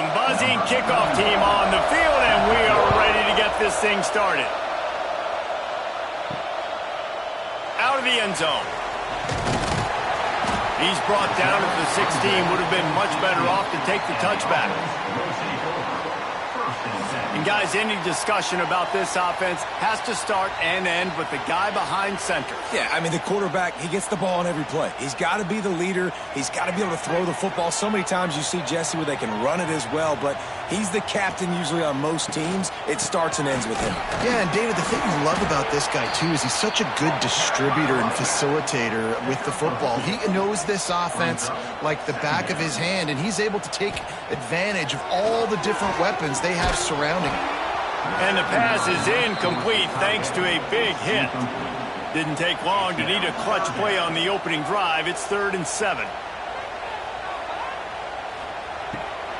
and buzzing kickoff team on the field, and we are ready to get this thing started. Out of the end zone. He's brought down at the 16. Would have been much better off to take the touchback. And guys, any discussion about this offense has to start and end with the guy behind center. Yeah, I mean, the quarterback, he gets the ball on every play. He's got to be the leader. He's got to be able to throw the football. So many times you see Jesse where they can run it as well, but he's the captain usually on most teams. It starts and ends with him. Yeah, and David, the thing you love about this guy, too, is he's such a good distributor and facilitator with the football. He knows this offense like the back of his hand, and he's able to take advantage of all the different weapons they have surrounding him. And the pass is incomplete thanks to a big hit. Didn't take long to need a clutch play on the opening drive. It's 3rd and 7.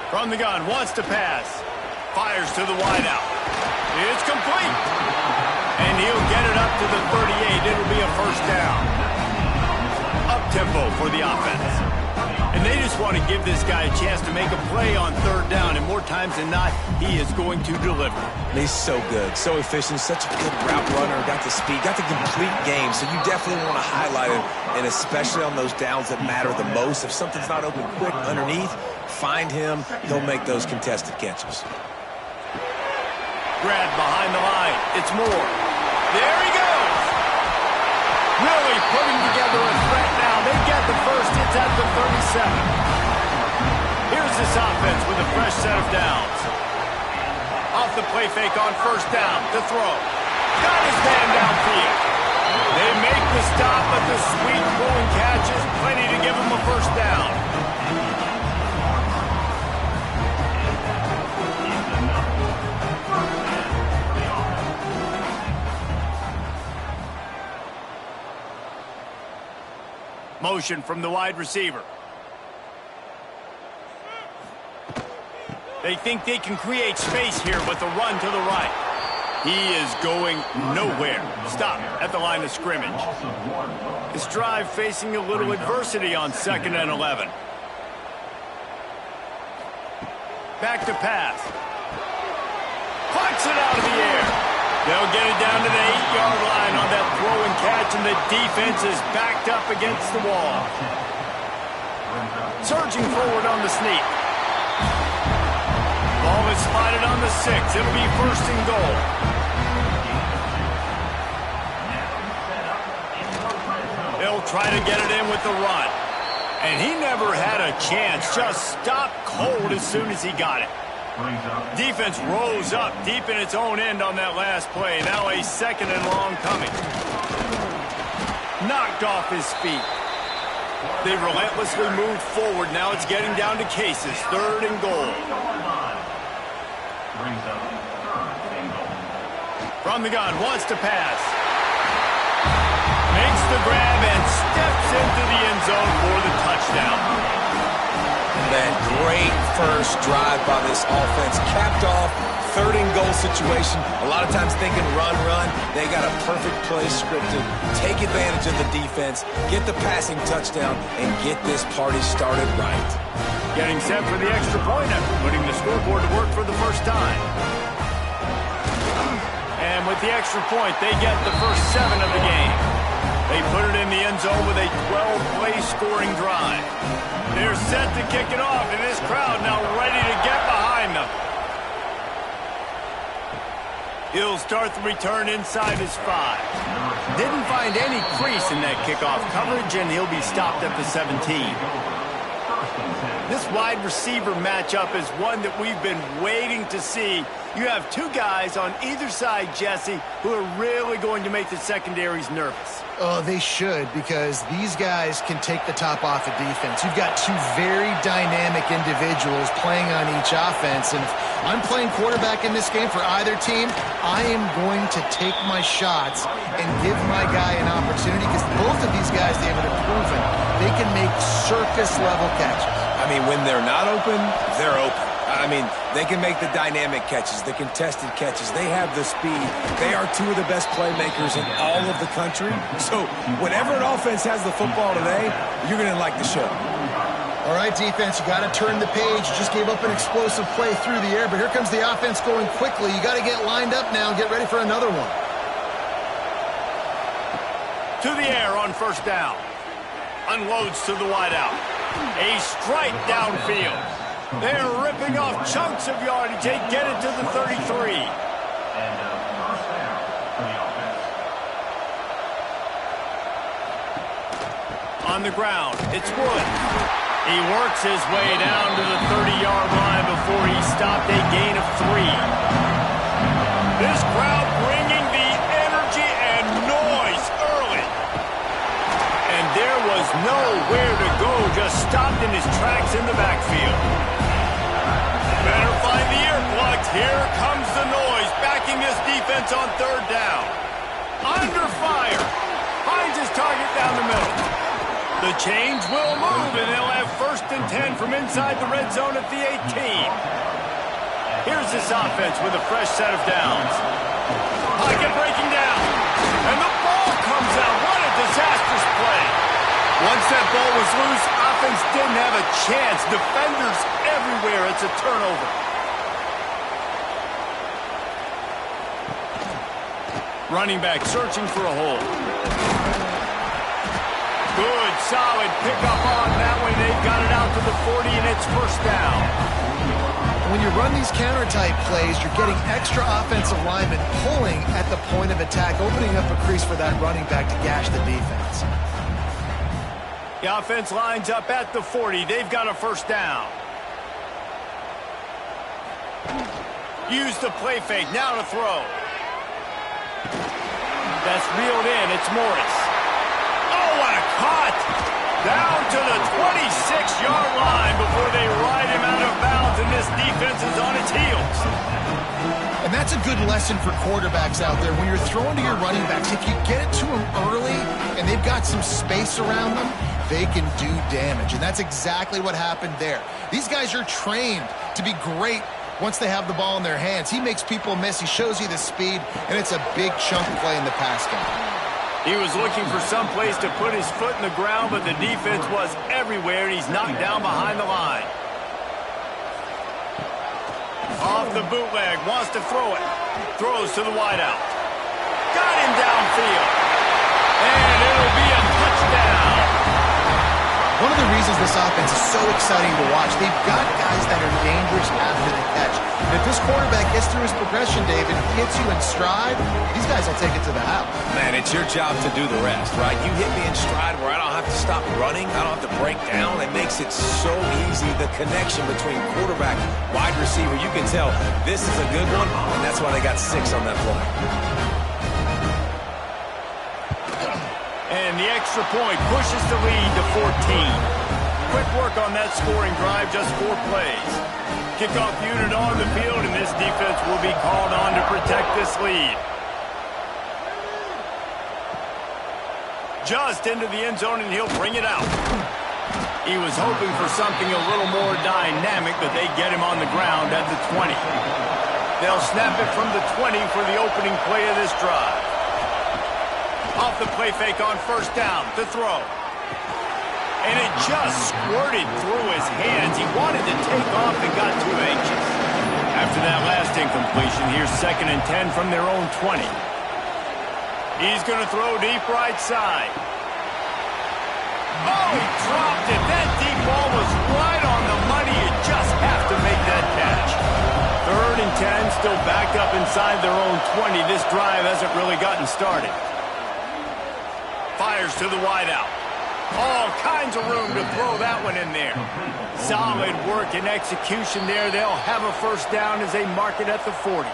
From the gun, wants to pass. Fires to the wideout. It's complete. And he'll get it up to the 38. It'll be a first down. Up-tempo for the offense. And they just want to give this guy a chance to make a play on 3rd down, and more times than not, he is going to deliver. And he's so good, so efficient, such a good route runner, got the speed, got the complete game, so you definitely want to highlight him, and especially on those downs that matter the most. If something's not open quick underneath, find him, he'll make those contested catches. Grab behind the line, it's Moore. There he goes! Really putting together a threat now. They get the first. It's at the 37. Here's this offense with a fresh set of downs. Off the play fake on 1st down. To throw. Got his man downfield. They make the stop, but the sweet pulling catch is plenty to give him a first down. Motion from the wide receiver. They think they can create space here with the run to the right. He is going nowhere. Stop at the line of scrimmage. This drive facing a little adversity on 2nd and 11. Back to pass. Punts it out of the air. They'll get it down to the 8-yard line on that throw and catch, and the defense is backed up against the wall. Surging forward on the sneak. Ball is spotted on the 6. It'll be 1st and goal. They'll try to get it in with the run. And he never had a chance. Just stopped cold as soon as he got it. Defense rose up deep in its own end on that last play. Now a 2nd and long coming. Knocked off his feet. They relentlessly moved forward. Now it's getting down to cases. 3rd and goal. From the gun, wants to pass. Makes the grab and steps into the end zone for the touchdown. That great first drive by this offense, capped off, 3rd and goal situation. A lot of times thinking run. They got a perfect play scripted. Take advantage of the defense, get the passing touchdown, and get this party started right. Getting set for the extra point after putting the scoreboard to work for the first time. And with the extra point, they get the first 7 of the game. They put it in the end zone with a 12-play scoring drive. They're set to kick it off, and this crowd now ready to get behind them. He'll start the return inside his 5. Didn't find any crease in that kickoff coverage, and he'll be stopped at the 17. This wide receiver matchup is one that we've been waiting to see. You have 2 guys on either side, Jesse, who are really going to make the secondaries nervous. Oh, they should, because these guys can take the top off of defense. You've got 2 very dynamic individuals playing on each offense, and if I'm playing quarterback in this game for either team, I am going to take my shots and give my guy an opportunity, because both of these guys, David, have proven they can make circus-level catches. I mean, when they're not open, they're open. I mean, they can make the dynamic catches, the contested catches. They have the speed. They are 2 of the best playmakers in all of the country. So whenever an offense has the football today, you're going to like the show. All right, defense, you got to turn the page. You just gave up an explosive play through the air, but here comes the offense going quickly. You got to get lined up now and get ready for another one. To the air on first down. Unloads to the wideout. A strike downfield. They're ripping off chunks of yardage. They get it to the 33. On the ground, it's Wood. He works his way down to the 30-yard line before he stopped a gain of 3. This crowd bringing the energy and noise early. And there was nowhere to go, just stopped in his tracks in the backfield. Better find the earplugs. Here comes the noise, backing this defense on third down. Under fire. Finds his target down the middle. The change will move, and they'll have 1st and 10 from inside the red zone at the 18. Here's this offense with a fresh set of downs. Pocket breaking down, and the ball comes out. What a disastrous play. Once that ball was loose, offense didn't have a chance. Defenders everywhere. It's a turnover. Running back searching for a hole. Good, solid pickup on that one. They've got it out to the 40, and it's first down. When you run these counter-type plays, you're getting extra offensive linemen pulling at the point of attack, opening up a crease for that running back to gash the defense. The offense lines up at the 40. They've got a first down. Use the play fake. Now to throw. That's reeled in. It's Morris. What a cut! Down to the 26-yard line before they ride him out of bounds, and this defense is on its heels. And that's a good lesson for quarterbacks out there. When you're throwing to your running backs, if you get it to them early and they've got some space around them, they can do damage. And that's exactly what happened there. These guys are trained to be great once they have the ball in their hands. He makes people miss. He shows you the speed, and it's a big chunk play in the pass game. He was looking for some place to put his foot in the ground, but the defense was everywhere, and he's knocked down behind the line. Off the bootleg, wants to throw it. Throws to the wideout. Got him downfield. And it'll be a touchdown. One of the reasons this offense is so exciting to watch, they've got guys that are dangerous after the catch. And if this quarterback gets through his progression, David, hits you in stride, these guys will take it to the house. Man, it's your job to do the rest, right? You hit me in stride where I don't have to stop running. I don't have to break down. It makes it so easy. The connection between quarterback, wide receiver, you can tell this is a good one, and that's why they got 6 on that play. And the extra point pushes the lead to 14. Quick work on that scoring drive, just 4 plays. Kickoff unit on the field, and this defense will be called on to protect this lead. Just into the end zone, and he'll bring it out. He was hoping for something a little more dynamic, but they get him on the ground at the 20. They'll snap it from the 20 for the opening play of this drive. Off the play fake on first down to throw. And it just squirted through his hands. He wanted to take off and got too anxious. After that last incompletion, here's 2nd and 10 from their own 20. He's going to throw deep right side. Oh, he dropped it. That deep ball was right on the money. You just have to make that catch. 3rd and 10, still backed up inside their own 20. This drive hasn't really gotten started. Fires to the wideout. All kinds of room to throw that one in there. Solid work and execution there. They'll have a first down as they mark it at the 40.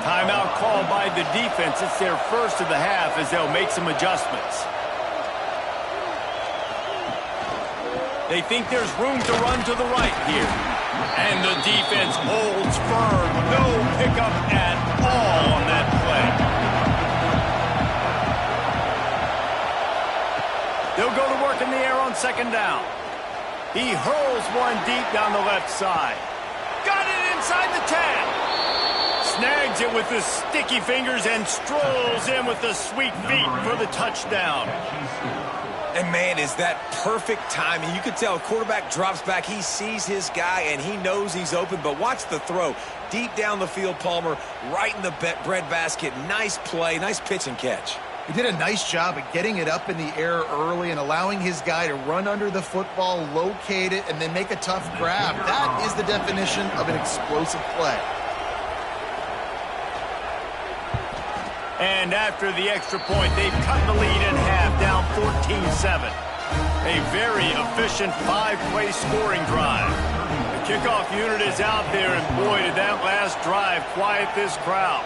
Timeout called by the defense. It's their first of the half as they'll make some adjustments. They think there's room to run to the right here. And the defense holds firm. No pickup at all on that play. They'll go to work in the air on 2nd down. He hurls one deep down the left side. Got it inside the 10. Snags it with the sticky fingers and strolls in with the sweet feet for the touchdown. And, man, is that perfect timing. You can tell quarterback drops back. He sees his guy, and he knows he's open. But watch the throw. Deep down the field, Palmer, right in the bread basket. Nice play, nice pitch and catch. He did a nice job of getting it up in the air early and allowing his guy to run under the football, locate it, and then make a tough grab. That is the definition of an explosive play. And after the extra point, they've cut the lead in half, down 14-7. A very efficient 5-play scoring drive. The kickoff unit is out there, and boy, did that last drive quiet this crowd.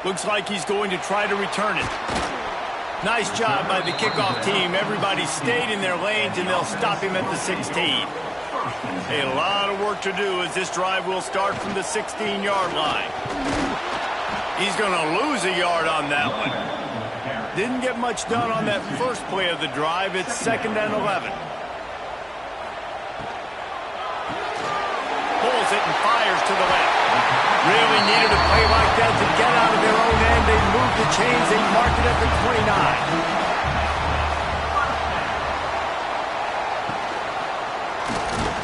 Looks like he's going to try to return it. Nice job by the kickoff team. Everybody stayed in their lanes, and they'll stop him at the 16. A lot of work to do as this drive will start from the 16-yard line. He's going to lose a yard on that one. Didn't get much done on that first play of the drive. It's 2nd and 11. Pulls it and fires to the left. Really needed a play like that to get out of their own end. They moved the chains. They marked it at the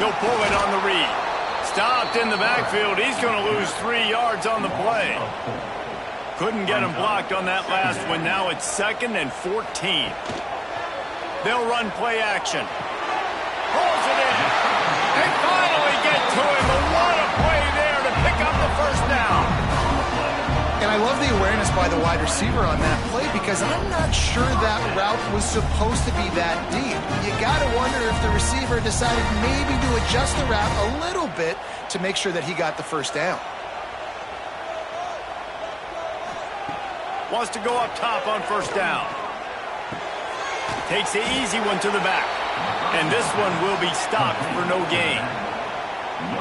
29. He'll pull it on the read. Stopped in the backfield. He's going to lose 3 yards on the play. Couldn't get him blocked on that last one. Now it's 2nd and 14. They'll run play action. Pulls it in. They finally get to him. But what a play there to pick up the first down. And I love the awareness by the wide receiver on that play because I'm not sure that route was supposed to be that deep. You got to wonder if the receiver decided maybe to adjust the route a little bit to make sure that he got the first down. Wants to go up top on first down. Takes the easy one to the back. And this one will be stopped for no gain.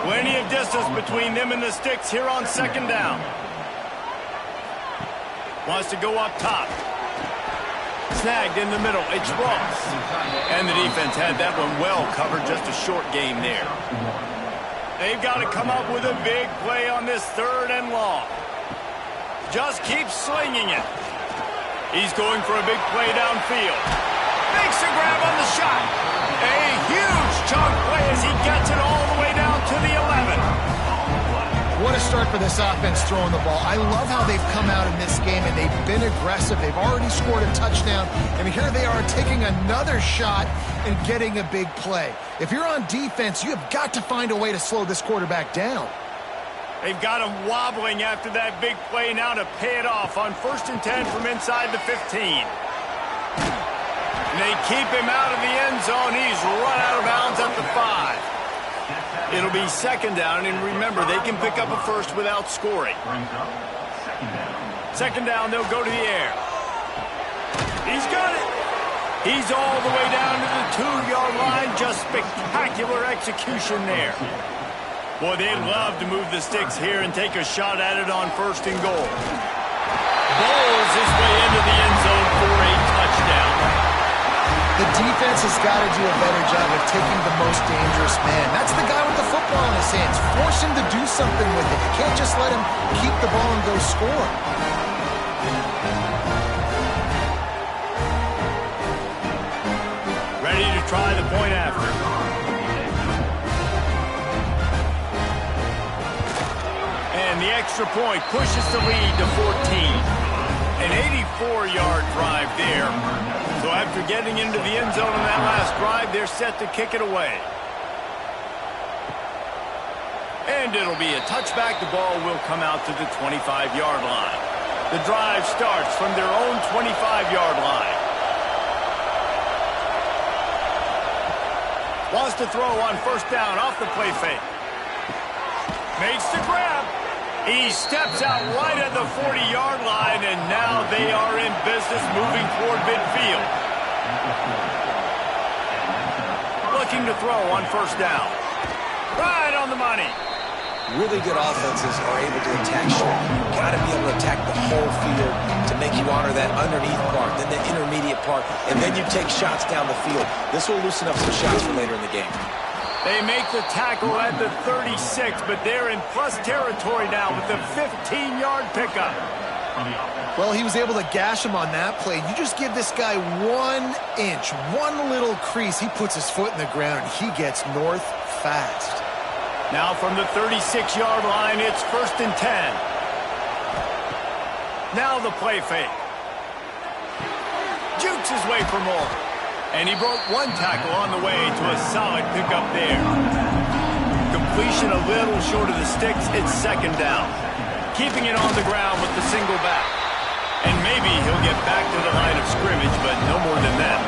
Plenty of distance between them and the sticks here on 2nd down. Wants to go up top. Snagged in the middle. It's Ross. And the defense had that one well covered. Just a short gain there. They've got to come up with a big play on this 3rd and long. Just keeps slinging it. He's going for a big play downfield. Makes a grab on the shot. A huge chunk play as he gets it all the way down to the 11. What a start for this offense throwing the ball. I love how they've come out in this game, and they've been aggressive. They've already scored a touchdown, and here they are taking another shot and getting a big play. If you're on defense, you have got to find a way to slow this quarterback down. They've got him wobbling after that big play now to pay it off on 1st and 10 from inside the 15. And they keep him out of the end zone. He's run out of bounds at the 5. It'll be 2nd down, and remember, they can pick up a first without scoring. 2nd down, they'll go to the air. He's got it. He's all the way down to the 2-yard line. Just spectacular execution there. Boy, they'd love to move the sticks here and take a shot at it on 1st and goal. Bowls his way into the end zone for a touchdown. The defense has got to do a better job of taking the most dangerous man. That's the guy with the football in his hands. Force him to do something with it. You can't just let him keep the ball and go score. Ready to try the point after. And the extra point pushes the lead to 14. An 84-yard drive there. So after getting into the end zone on that last drive, they're set to kick it away. And it'll be a touchback. The ball will come out to the 25-yard line. The drive starts from their own 25-yard line. Wants to throw on 1st down off the play fake. Makes the grab. He steps out right at the 40-yard line, and now they are in business moving toward midfield. Looking to throw on 1st down. Right on the money. Really good offenses are able to attack short. You've got to be able to attack the whole field to make you honor that underneath part, then the intermediate part, and then you take shots down the field. This will loosen up some shots for later in the game. They make the tackle at the 36, but they're in plus territory now with the 15-yard pickup. Well, he was able to gash him on that play. You just give this guy 1 inch, one little crease, he puts his foot in the ground, and he gets north fast. Now from the 36-yard line, it's 1st and 10. Now the play fake. Jukes his way for more. And he broke one tackle on the way to a solid pickup there. Completion a little short of the sticks. It's 2nd down. Keeping it on the ground with the single back. And maybe he'll get back to the line of scrimmage, but no more than that.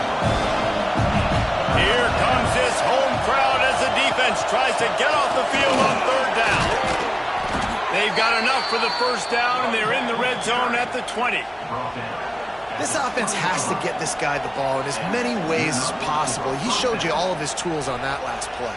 Here comes this home crowd as the defense tries to get off the field on 3rd down. They've got enough for the 1st down, and they're in the red zone at the 20. This offense has to get this guy the ball in as many ways as possible. He showed you all of his tools on that last play.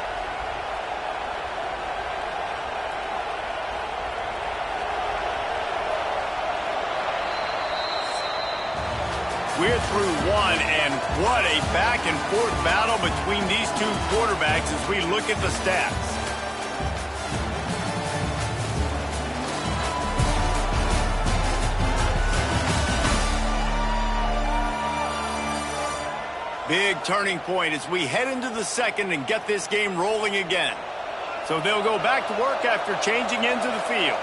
We're through one, and what a back-and-forth battle between these two quarterbacks as we look at the stats. Big turning point as we head into the 2nd and get this game rolling again. So they'll go back to work after changing into the field.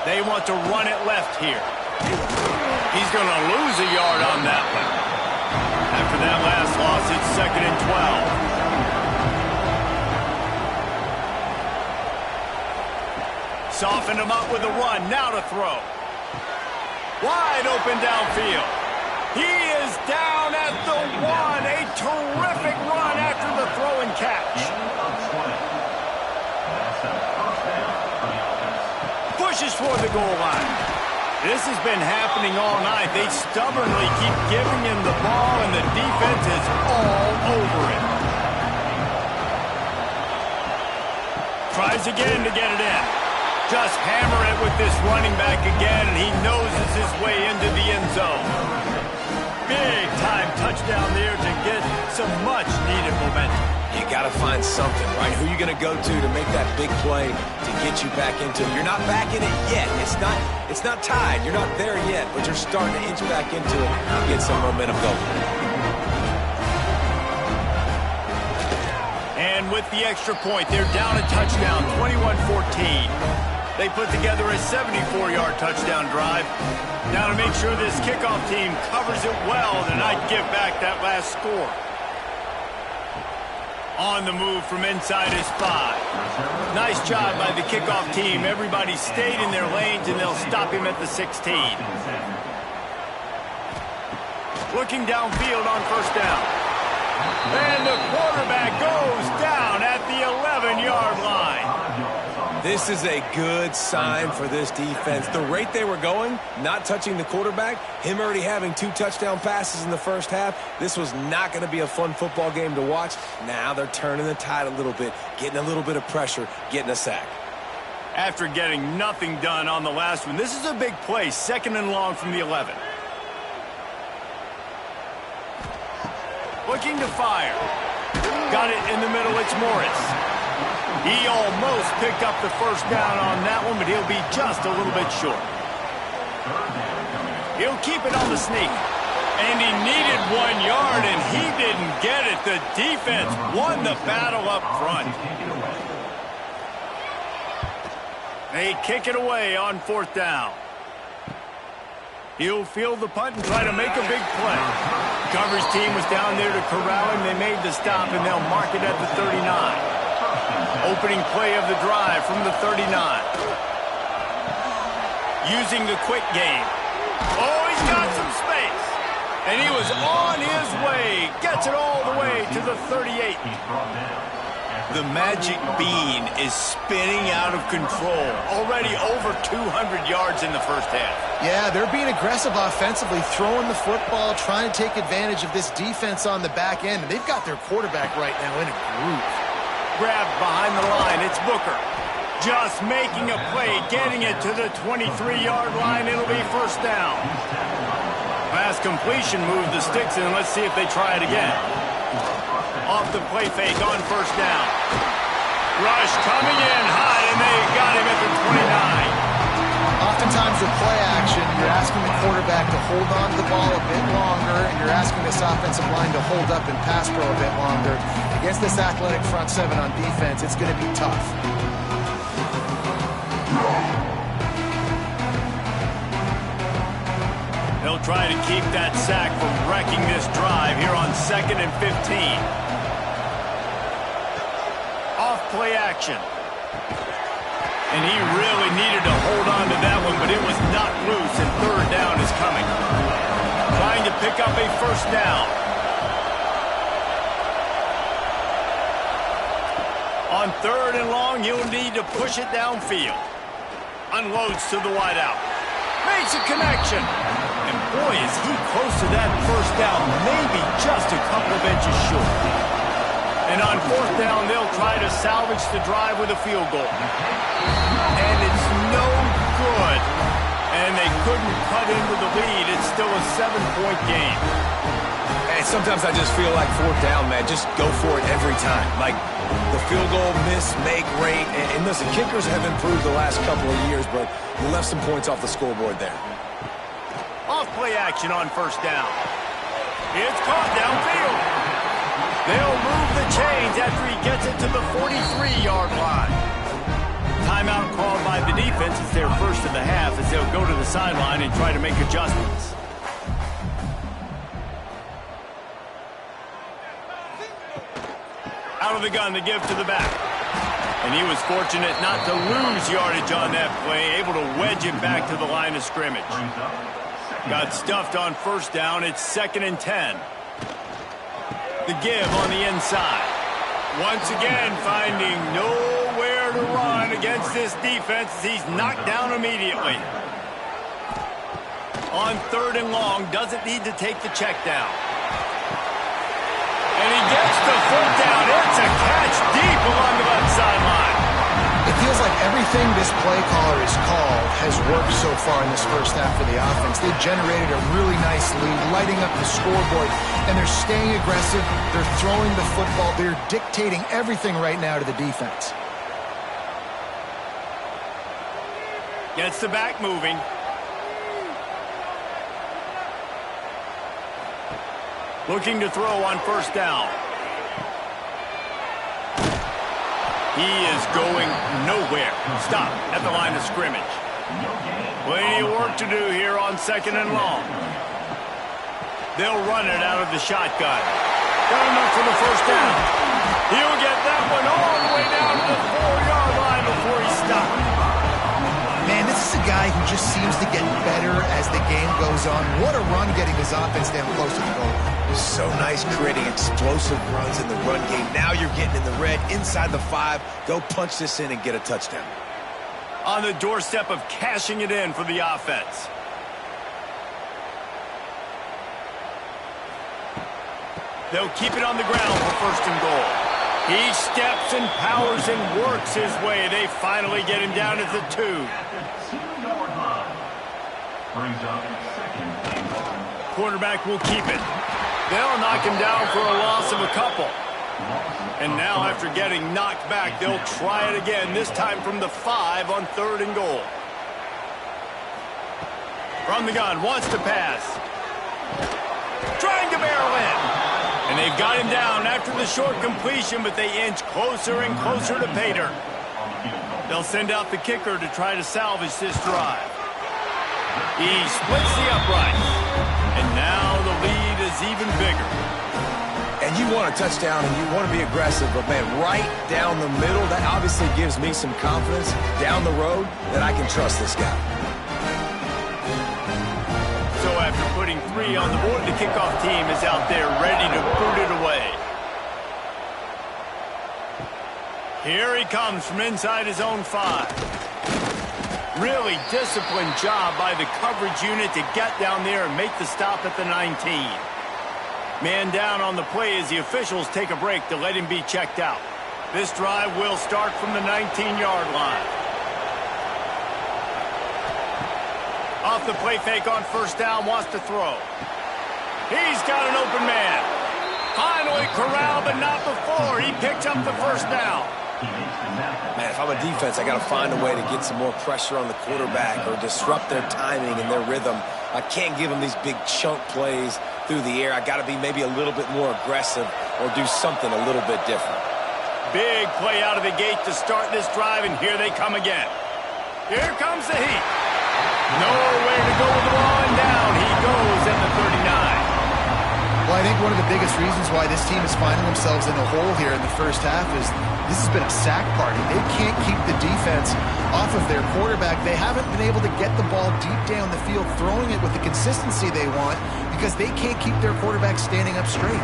They want to run it left here. He's going to lose a yard on that one. After that last loss, it's 2nd and 12. Soften him up with a run. Now to throw. Wide open downfield. He is down at the 1. A terrific run after the throw and catch. Pushes for the goal line. This has been happening all night. They stubbornly keep giving him the ball, and the defense is all over it. Tries again to get it in. Just hammer it with this running back again, and he noses his way into the end zone. Big-time touchdown there to get some much-needed momentum. You got to find something, right? Who are you going to go to make that big play to get you back into it? You're not back in it yet. It's not tied. You're not there yet, but you're starting to inch back into it and get some momentum going. And with the extra point, they're down a touchdown, 21-14. They put together a 74-yard touchdown drive. Now to make sure this kickoff team covers it well to not give back that last score. On the move from inside his 5. Nice job by the kickoff team. Everybody stayed in their lanes, and they'll stop him at the 16. Looking downfield on 1st down. And the quarterback goes down at the 11-yard line. This is a good sign for this defense. The rate they were going, not touching the quarterback, him already having 2 touchdown passes in the 1st half, this was not going to be a fun football game to watch. Now they're turning the tide a little bit, getting a little bit of pressure, getting a sack. After getting nothing done on the last one, this is a big play, 2nd and long from the 11. Looking to fire. Got it in the middle, it's Morris. He almost picked up the 1st down on that one, but he'll be just a little bit short. He'll keep it on the sneak. And he needed 1 yard, and he didn't get it. The defense won the battle up front. They kick it away on 4th down. He'll field the punt and try to make a big play. Coverage team was down there to corral him. They made the stop, and they'll mark it at the 39. Opening play of the drive from the 39. Using the quick game. Oh, he's got some space. And he was on his way. Gets it all the way to the 38. The magic bean is spinning out of control. Already over 200 yards in the 1st half. Yeah, they're being aggressive offensively, throwing the football, trying to take advantage of this defense on the back end. And they've got their quarterback right now in a groove. Grabbed behind the line. It's Booker. Just making a play, getting it to the 23-yard line. It'll be 1st down. Pass completion moved the sticks, and let's see if they try it again. Off the play fake on 1st down. Rush coming in high, and they got him at the 29. oftentimes with play action, you're asking the quarterback to hold on to the ball a bit longer, and you're asking this offensive line to hold up and pass pro a bit longer. Against this athletic front seven on defense, it's going to be tough. They'll try to keep that sack from wrecking this drive here on 2nd and 15. Off play action. And he really needed to hold on to that one, but it was knocked loose, and 3rd down is coming. Trying to pick up a 1st down. On 3rd and long, he'll need to push it downfield. Unloads to the wideout. Makes a connection. And boy, is he close to that 1st down, maybe just a couple of inches short. And on 4th down, they'll try to salvage the drive with a field goal. And it's no good. And they couldn't cut into the lead. It's still a 7-point game. Hey, sometimes I just feel like 4th down, man. Just go for it every time. Like the field goal miss, make rate. And listen, kickers have improved the last couple of years, but you left some points off the scoreboard there. Off play action on 1st down. It's caught downfield. They'll move the chains after he gets it to the 43-yard line. Timeout called by the defense. It's their first of the half as they'll go to the sideline and try to make adjustments. Out of the gun to give to the back. And he was fortunate not to lose yardage on that play, able to wedge it back to the line of scrimmage. Got stuffed on 1st down. It's 2nd and 10. The give on the inside. Once again, finding nowhere to run against this defense as he's knocked down immediately. On 3rd and long, doesn't need to take the check down. And he gets the foot down. It's a catch deep along the left sideline. It feels like everything this play caller has called has worked so far in this first half for the offense. They've generated a really nice lead, lighting up the scoreboard, and they're staying aggressive. They're throwing the football. They're dictating everything right now to the defense. Gets the back moving. Looking to throw on 1st down. He is going nowhere. Stop at the line of scrimmage. Plenty of work to do here on 2nd and long. They'll run it out of the shotgun. Got enough for the 1st down. He'll get that one all the way down to the 4-yard line before he stops. Man, this is a guy who just seems to get better as the game goes on. What a run getting his offense down close to the goal line. So nice creating explosive runs in the run game. Now you're getting in the red inside the 5. Go punch this in and get a touchdown. On the doorstep of cashing it in for the offense. They'll keep it on the ground for 1st and goal. He steps and powers and works his way. They finally get him down at the 2. Quarterback will keep it. They'll knock him down for a loss of a couple. And now after getting knocked back, they'll try it again, this time from the 5 on 3rd and goal. From the gun, wants to pass. Trying to barrel in. And they've got him down after the short completion, but they inch closer and closer to pay dirt. They'll send out the kicker to try to salvage this drive. He splits the upright. And now the lead is even bigger. And you want a touchdown and you want to be aggressive, but man, right down the middle, that obviously gives me some confidence down the road that I can trust this guy. So after putting 3 on the board, the kickoff team is out there ready to boot it away. Here he comes from inside his own 5. Really disciplined job by the coverage unit to get down there and make the stop at the 19. Man down on the play as the officials take a break to let him be checked out. This drive will start from the 19-yard line. Off the play fake on 1st down, wants to throw. He's got an open man. Finally corralled, but not before. He picks up the 1st down. Man, if I'm a defense, I got to find a way to get some more pressure on the quarterback or disrupt their timing and their rhythm. I can't give them these big chunk plays through the air. I got to be maybe a little bit more aggressive or do something a little bit different. Big play out of the gate to start this drive, and here they come again. Here comes the heat. Nowhere to go with the ball, and down he goes at the 39. Well, I think one of the biggest reasons why this team is finding themselves in a hole here in the first half is this has been a sack party. They can't keep the defense off of their quarterback. They haven't been able to get the ball deep down the field, throwing it with the consistency they want because they can't keep their quarterback standing up straight.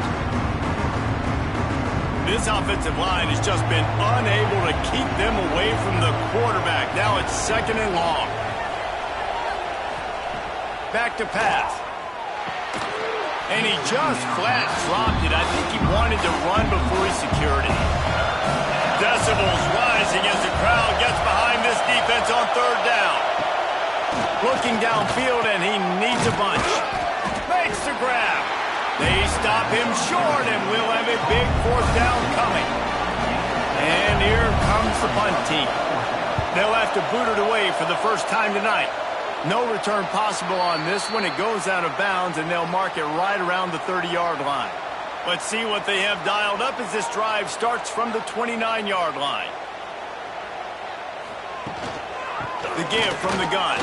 This offensive line has just been unable to keep them away from the quarterback. Now it's 2nd and long. Back to pass. And he just flat dropped it. I think he wanted to run before he secured it. Decibels rising as the crowd gets behind this defense on 3rd down. Looking downfield, and he needs a bunch. Makes the grab. They stop him short, and we'll have a big 4th down coming. And here comes the punt team. They'll have to boot it away for the first time tonight. No return possible on this one. It goes out of bounds, and they'll mark it right around the 30-yard line. Let's see what they have dialed up as this drive starts from the 29-yard line. The give from the gun.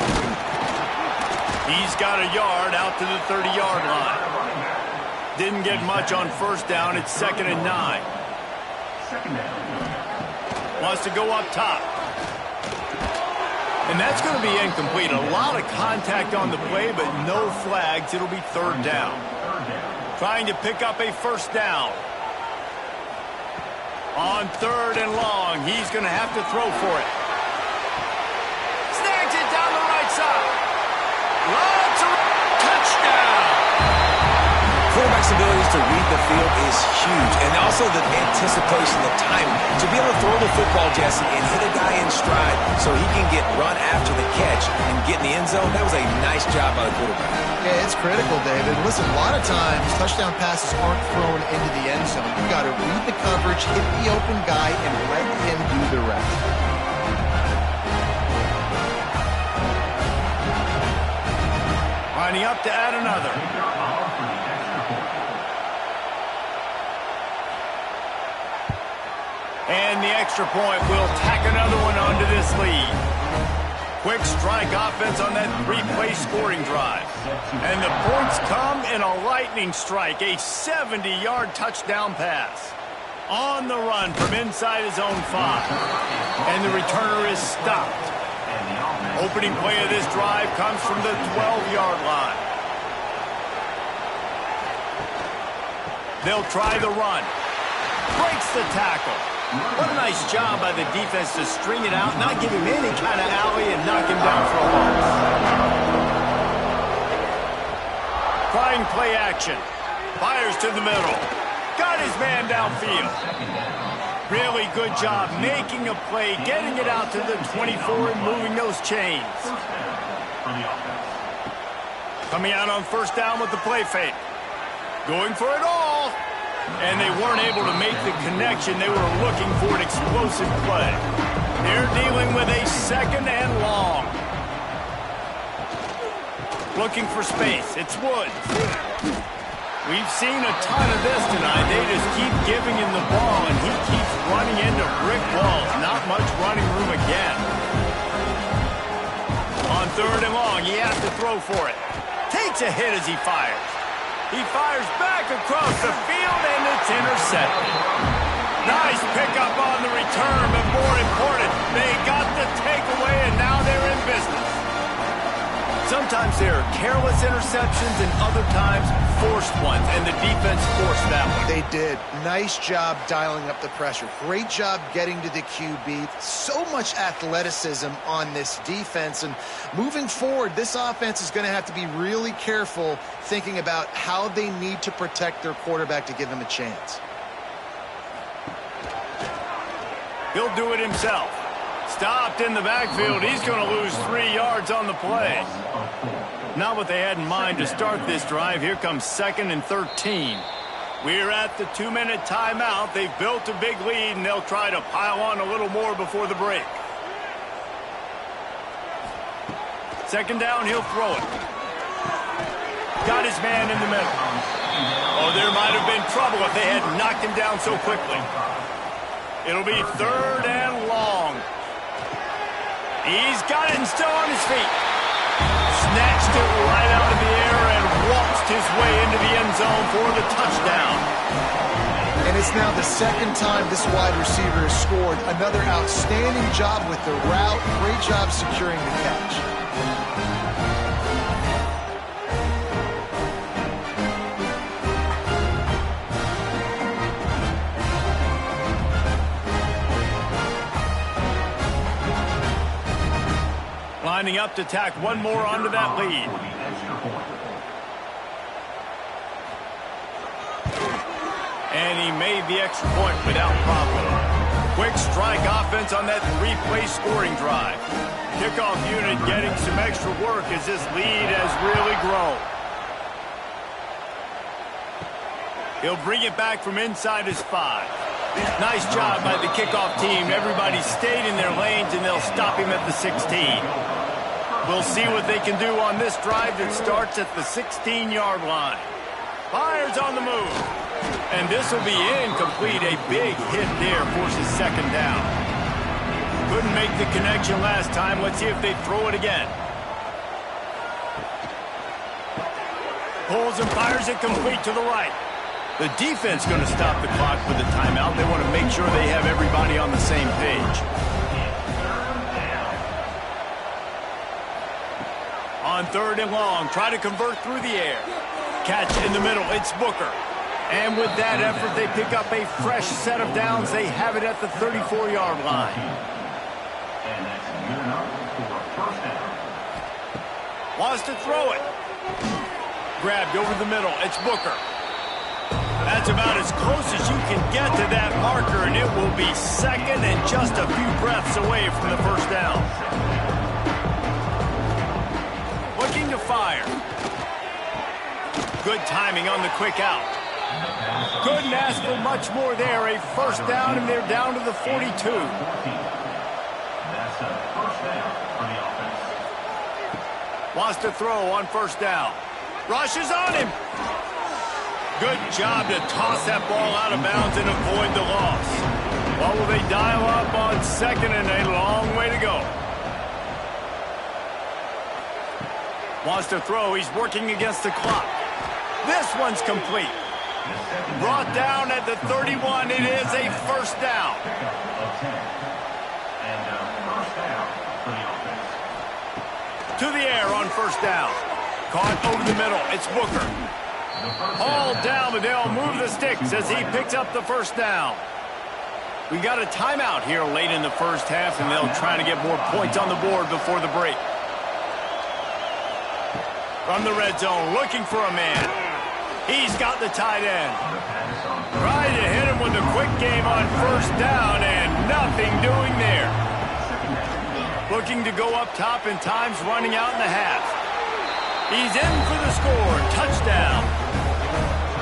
He's got a yard out to the 30-yard line. Didn't get much on 1st down. It's 2nd and 9. Wants to go up top. And that's going to be incomplete. A lot of contact on the play, but no flags. It'll be 3rd down. Trying to pick up a 1st down. On 3rd and long, he's going to have to throw for it. Snags it down the right side. Lots of touchdown. Quarterback's abilities to read the field is huge, and also the anticipation, the timing. To be able to throw the football, Jesse, and hit a guy in stride so he can get run after the catch and get in the end zone, that was a nice job by the quarterback. Yeah, it's critical, David. Listen, a lot of times touchdown passes aren't thrown into the end zone. You've got to read the coverage, hit the open guy, and let him do the rest. Lining up to add another. And the extra point will tack another one onto this lead. Quick strike offense on that 3-play scoring drive. And the points come in a lightning strike, a 70-yard touchdown pass. On the run from inside his own 5. And the returner is stopped. Opening play of this drive comes from the 12-yard line. They'll try the run. Breaks the tackle. What a nice job by the defense to string it out, not give him any kind of alley, and knock him down for a loss. Trying play action. Fires to the middle. Got his man downfield. Really good job making a play, getting it out to the 24 and moving those chains. Coming out on 1st down with the play fake. Going for it all. And they weren't able to make the connection. They were looking for an explosive play. They're dealing with a 2nd and long. Looking for space. It's Woods. We've seen a ton of this tonight. They just keep giving him the ball, and he keeps running into brick walls. Not much running room again. On 3rd and long, he has to throw for it. Takes a hit as he fires. He fires back across the field, and it's intercepted. Nice pickup on the return, but more important, they got the takeaway, and now they're in business. Sometimes there are careless interceptions, and other times forced ones, and the defense forced that one. They did. Nice job dialing up the pressure. Great job getting to the QB. So much athleticism on this defense, and moving forward, this offense is going to have to be really careful thinking about how they need to protect their quarterback to give him a chance. He'll do it himself. Stopped in the backfield. He's going to lose 3 yards on the play. Not what they had in mind to start this drive. Here comes 2nd and 13. We're at the 2-minute timeout. They've built a big lead, and they'll try to pile on a little more before the break. Second down, he'll throw it. Got his man in the middle. Oh, there might have been trouble if they had knocked him down so quickly. It'll be 3rd and long. He's got it and still on his feet. Snatched it right out of the air and waltzed his way into the end zone for the touchdown. And it's now the second time this wide receiver has scored. Another outstanding job with the route. Great job securing the catch. Lining up to tack one more onto that lead. And he made the extra point without problem. Quick strike offense on that 3-play scoring drive. Kickoff unit getting some extra work as this lead has really grown. He'll bring it back from inside his 5. Nice job by the kickoff team. Everybody stayed in their lanes, and they'll stop him at the 16. We'll see what they can do on this drive that starts at the 16-yard line. Fires on the move. And this will be incomplete. A big hit there forces second down. Couldn't make the connection last time. Let's see if they throw it again. Pulls and fires it complete to the right. The defense going to stop the clock with a timeout. They want to make sure they have everybody on the same page. On 3rd and long, try to convert through the air. Catch in the middle, it's Booker. And with that effort, they pick up a fresh set of downs. They have it at the 34-yard line. And that's good enough for a first down. Wants to throw it. Grabbed over the middle, it's Booker. That's about as close as you can get to that marker, and it will be second and just a few breaths away from the first down. Looking to fire. Good timing on the quick out. Couldn't ask for much more there. A first down, and they're down to the 42. That's a first down for the offense. Wants to throw on first down. Rushes on him. Good job to toss that ball out of bounds and avoid the loss. What will they dial up on second, and a long way to go. Wants to throw. He's working against the clock. This one's complete. Brought down at the 31. It is a first down. And first down for the offense. To the air on first down. Caught over the middle. It's Booker. Hauled down, but they'll move the sticks as he picks up the first down. We got a timeout here late in the first half, and they'll try to get more points on the board before the break. From the red zone, looking for a man. He's got the tight end. Trying to hit him with a quick game on first down, and nothing doing there. Looking to go up top, and time's running out in the half. He's in for the score. Touchdown.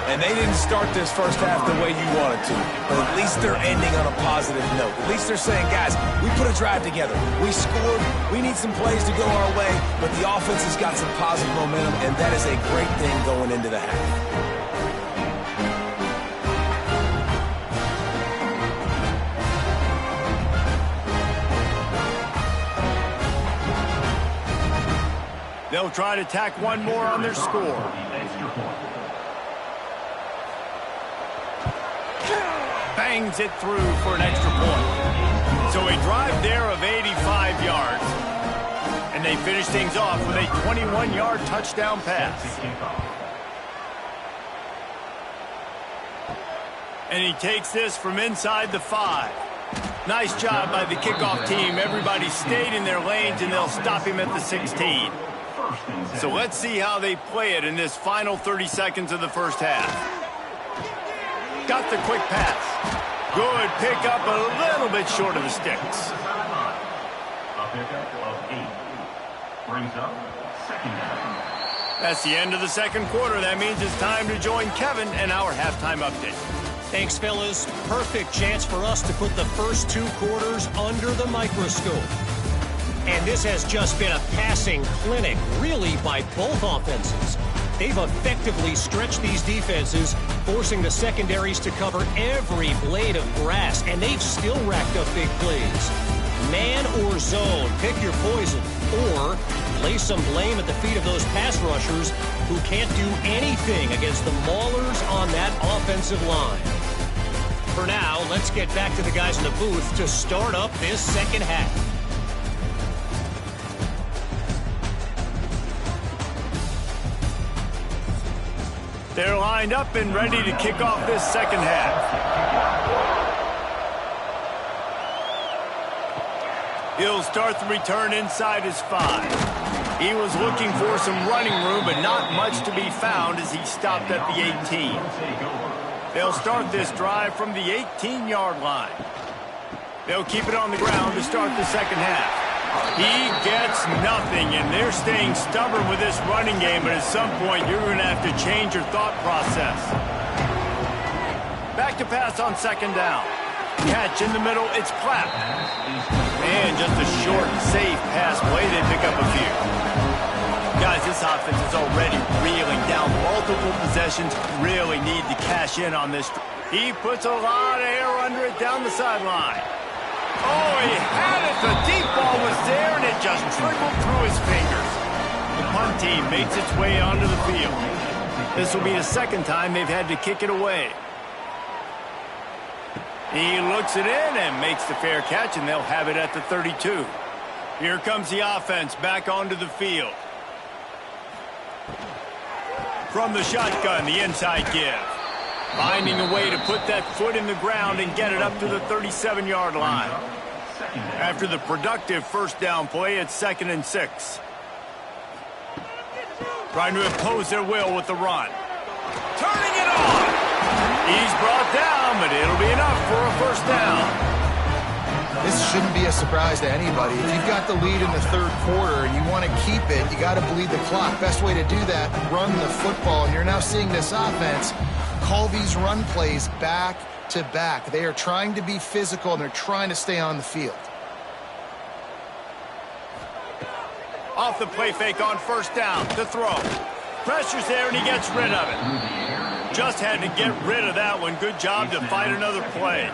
And they didn't start this first half the way you wanted to. But at least they're ending on a positive note. At least they're saying, guys, we put a drive together. We scored. We need some plays to go our way. But the offense has got some positive momentum, and that is a great thing going into the half. They'll try to tack one more on their score. Bangs it through for an extra point. So a drive there of 85 yards. And they finish things off with a 21-yard touchdown pass. And he takes this from inside the 5. Nice job by the kickoff team. Everybody stayed in their lanes, and they'll stop him at the 16. So let's see how they play it in this final 30 seconds of the first half. Got the quick pass. Good pickup, a little bit short of the sticks. A pickup of 8. Brings up second down. That's the end of the second quarter. That means it's time to join Kevin and our halftime update. Thanks, fellas. Perfect chance for us to put the first 2 quarters under the microscope. And this has just been a passing clinic, really, by both offenses. They've effectively stretched these defenses, forcing the secondaries to cover every blade of grass, and they've still racked up big plays. Man or zone, pick your poison, or lay some blame at the feet of those pass rushers who can't do anything against the maulers on that offensive line. For now, let's get back to the guys in the booth to start up this second half. They're lined up and ready to kick off this second half. He'll start the return inside his 5. He was looking for some running room, but not much to be found as he stopped at the 18. They'll start this drive from the 18-yard line. They'll keep it on the ground to start the second half. He gets nothing, and they're staying stubborn with this running game, but at some point you're going to have to change your thought process. Back to pass on second down. Catch in the middle, it's Clapp. And just a short, safe pass play, they pick up a few. Guys, this offense is already reeling down multiple possessions. Really need to cash in on this. He puts a lot of air under it down the sideline. Oh, he had it. The deep ball was there, and it just trickled through his fingers. The punt team makes its way onto the field. This will be the second time they've had to kick it away. He looks it in and makes the fair catch, and they'll have it at the 32. Here comes the offense back onto the field. From the shotgun, the inside give. Finding a way to put that foot in the ground and get it up to the 37-yard line. After the productive first down play, it's 2nd and 6. Trying to impose their will with the run. Turning it on! He's brought down, but it'll be enough for a first down. This shouldn't be a surprise to anybody. If you've got the lead in the third quarter and you want to keep it, you got to bleed the clock. Best way to do that, run the football. And you're now seeing this offense call these run plays back to back. They are trying to be physical, and they're trying to stay on the field. Off the play fake on first down to throw. Pressure's there, and he gets rid of it. Just had to get rid of that one. Good job to fight another play.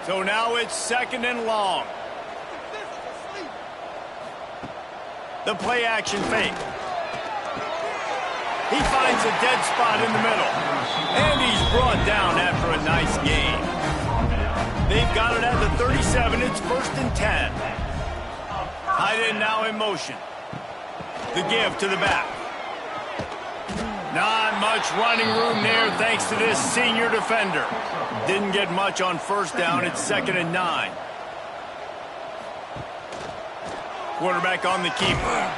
So now it's 2nd and long. The play action fake. He finds a dead spot in the middle. And he's brought down after a nice gain. They've got it at the 37. It's 1st and 10. Tight end now in motion. The give to the back. Not much running room there thanks to this senior defender. Didn't get much on first down. It's 2nd and 9. Quarterback on the keeper.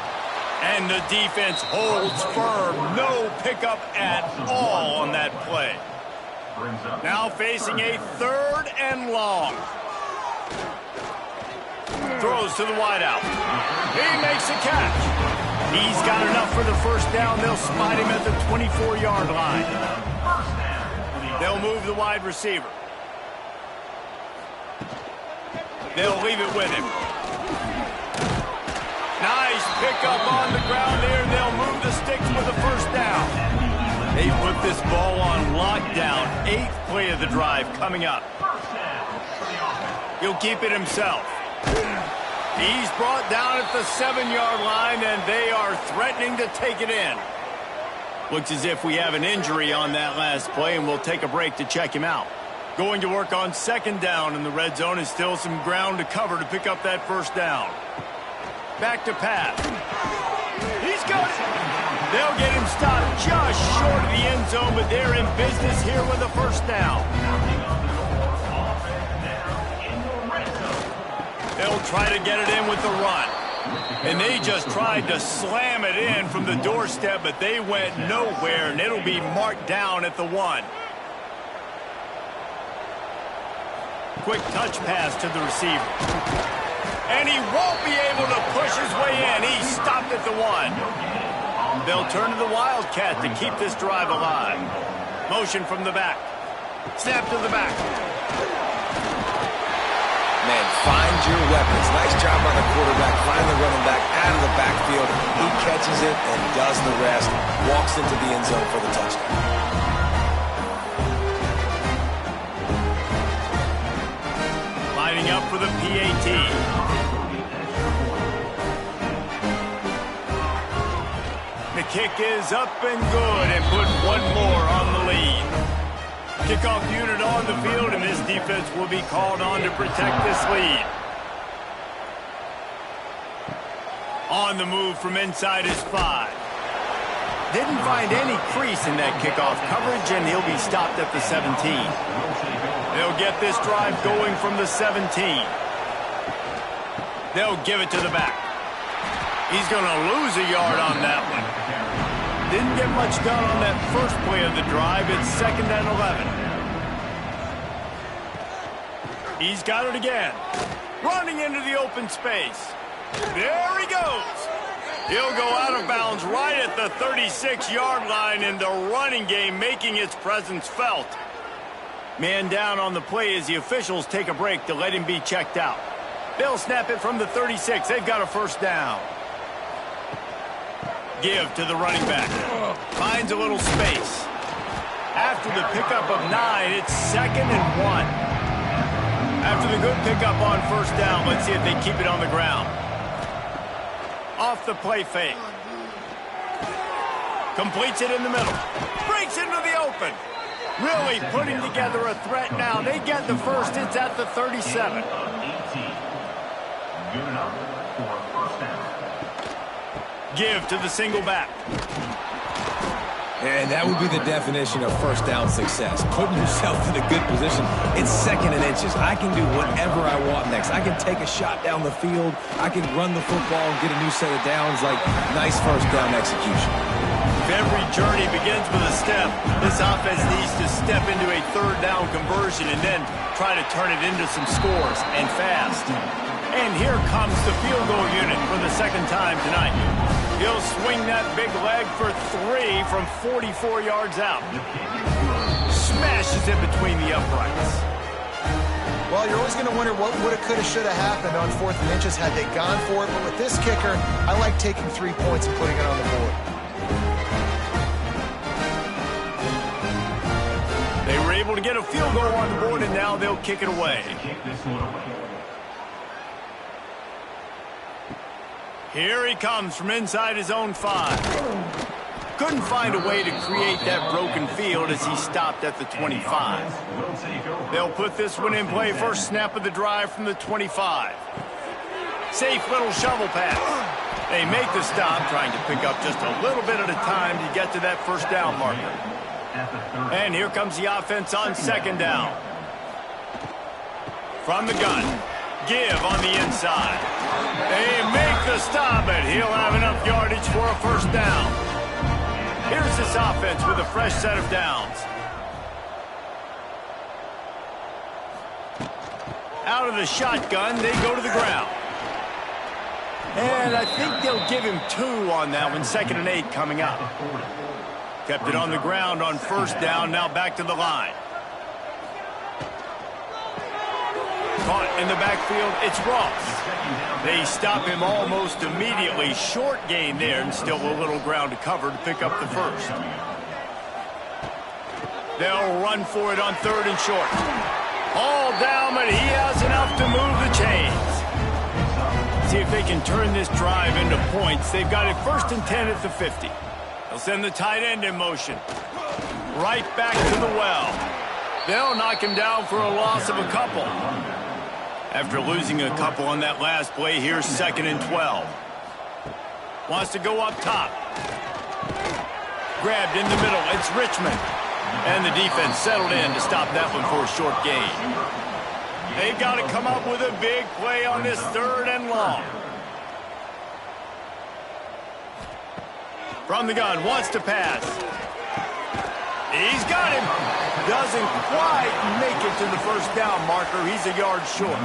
And the defense holds firm. No pickup at all on that play. Now facing a 3rd and long. Throws to the wideout. He makes a catch. He's got enough for the first down. They'll spot him at the 24-yard line. They'll move the wide receiver. They'll leave it with him. Nice pickup on the ground there. They'll move the sticks with the first down. They put this ball on lockdown. 8th play of the drive coming up. He'll keep it himself. He's brought down at the 7-yard line, and they are threatening to take it in. Looks as if we have an injury on that last play, and we'll take a break to check him out. Going to work on 2nd down in the red zone, and still some ground to cover to pick up that first down. Back to pass. He's got it. They'll get him stopped just short of the end zone, but they're in business here with a first down. They'll try to get it in with the run. And they just tried to slam it in from the doorstep, but they went nowhere, and it'll be marked down at the 1. Quick touch pass to the receiver. And he won't be able to push his way in. He's stopped at the 1. They'll turn to the Wildcat to keep this drive alive. Motion from the back. Snap to the back. Man, find your weapons. Nice job by the quarterback. Find the running back out of the backfield. He catches it and does the rest. Walks into the end zone for the touchdown. Lining up for the PAT. The kick is up and good and put one more on the lead. Kickoff unit on the field, and this defense will be called on to protect this lead. On the move from inside is 5. Didn't find any crease in that kickoff coverage, and he'll be stopped at the 17. They'll get this drive going from the 17. They'll give it to the back. He's going to lose a yard on that one. Didn't get much done on that first play of the drive. It's 2nd and 11. He's got it again. Running into the open space. There he goes. He'll go out of bounds right at the 36-yard line, and the running game making its presence felt. Man down on the play as the officials take a break to let him be checked out. They'll snap it from the 36. They've got a first down. Give to the running back. Finds a little space. After the pickup of 9, it's 2nd and 1. After the good pickup on first down, let's see if they keep it on the ground. Off the play fake. Completes it in the middle. Breaks into the open. Really putting together a threat now. They get the first. It's at the 37. Good enough for a first down. Give to the single back. And that would be the definition of first down success. Putting yourself in a good position. It's 2nd and inches. I can do whatever I want next. I can take a shot down the field. I can run the football and get a new set of downs. Like, nice first down execution. If every journey begins with a step, this offense needs to step into a 3rd down conversion and then try to turn it into some scores, and fast. And here comes the field goal unit for the 2nd time tonight. He'll swing that big leg for 3 from 44 yards out. Smashes it between the uprights. Well, you're always going to wonder what would have, could have, should have happened on 4th and inches had they gone for it. But with this kicker, I like taking 3 points and putting it on the board. They were able to get a field goal on the board, and now they'll kick it away. Here he comes from inside his own 5. Couldn't find a way to create that broken field as he stopped at the 25. They'll put this one in play. First snap of the drive from the 25. Safe little shovel pass. They make the stop, trying to pick up just a little bit at a time to get to that first down marker. And here comes the offense on 2nd down. From the gun. Give on the inside. They make the stop, and he'll have enough yardage for a first down. Here's this offense with a fresh set of downs. Out of the shotgun, they go to the ground. And I think they'll give him 2 on that one. 2nd and 8 coming up. Kept it on the ground on first down, now back to the line. Caught in the backfield, it's Ross. They stop him almost immediately. Short gain there, and still a little ground to cover to pick up the first. They'll run for it on 3rd and short. All down, but he has enough to move the chains. See if they can turn this drive into points. They've got it 1st and 10 at the 50. They'll send the tight end in motion. Right back to the well. They'll knock him down for a loss of a couple. After losing a couple on that last play, here's 2nd and 12. Wants to go up top. Grabbed in the middle. It's Richmond. And the defense settled in to stop that one for a short gain. They've got to come up with a big play on this 3rd and long. From the gun, wants to pass. He's got him. Doesn't quite make it to the first down marker. He's a yard short.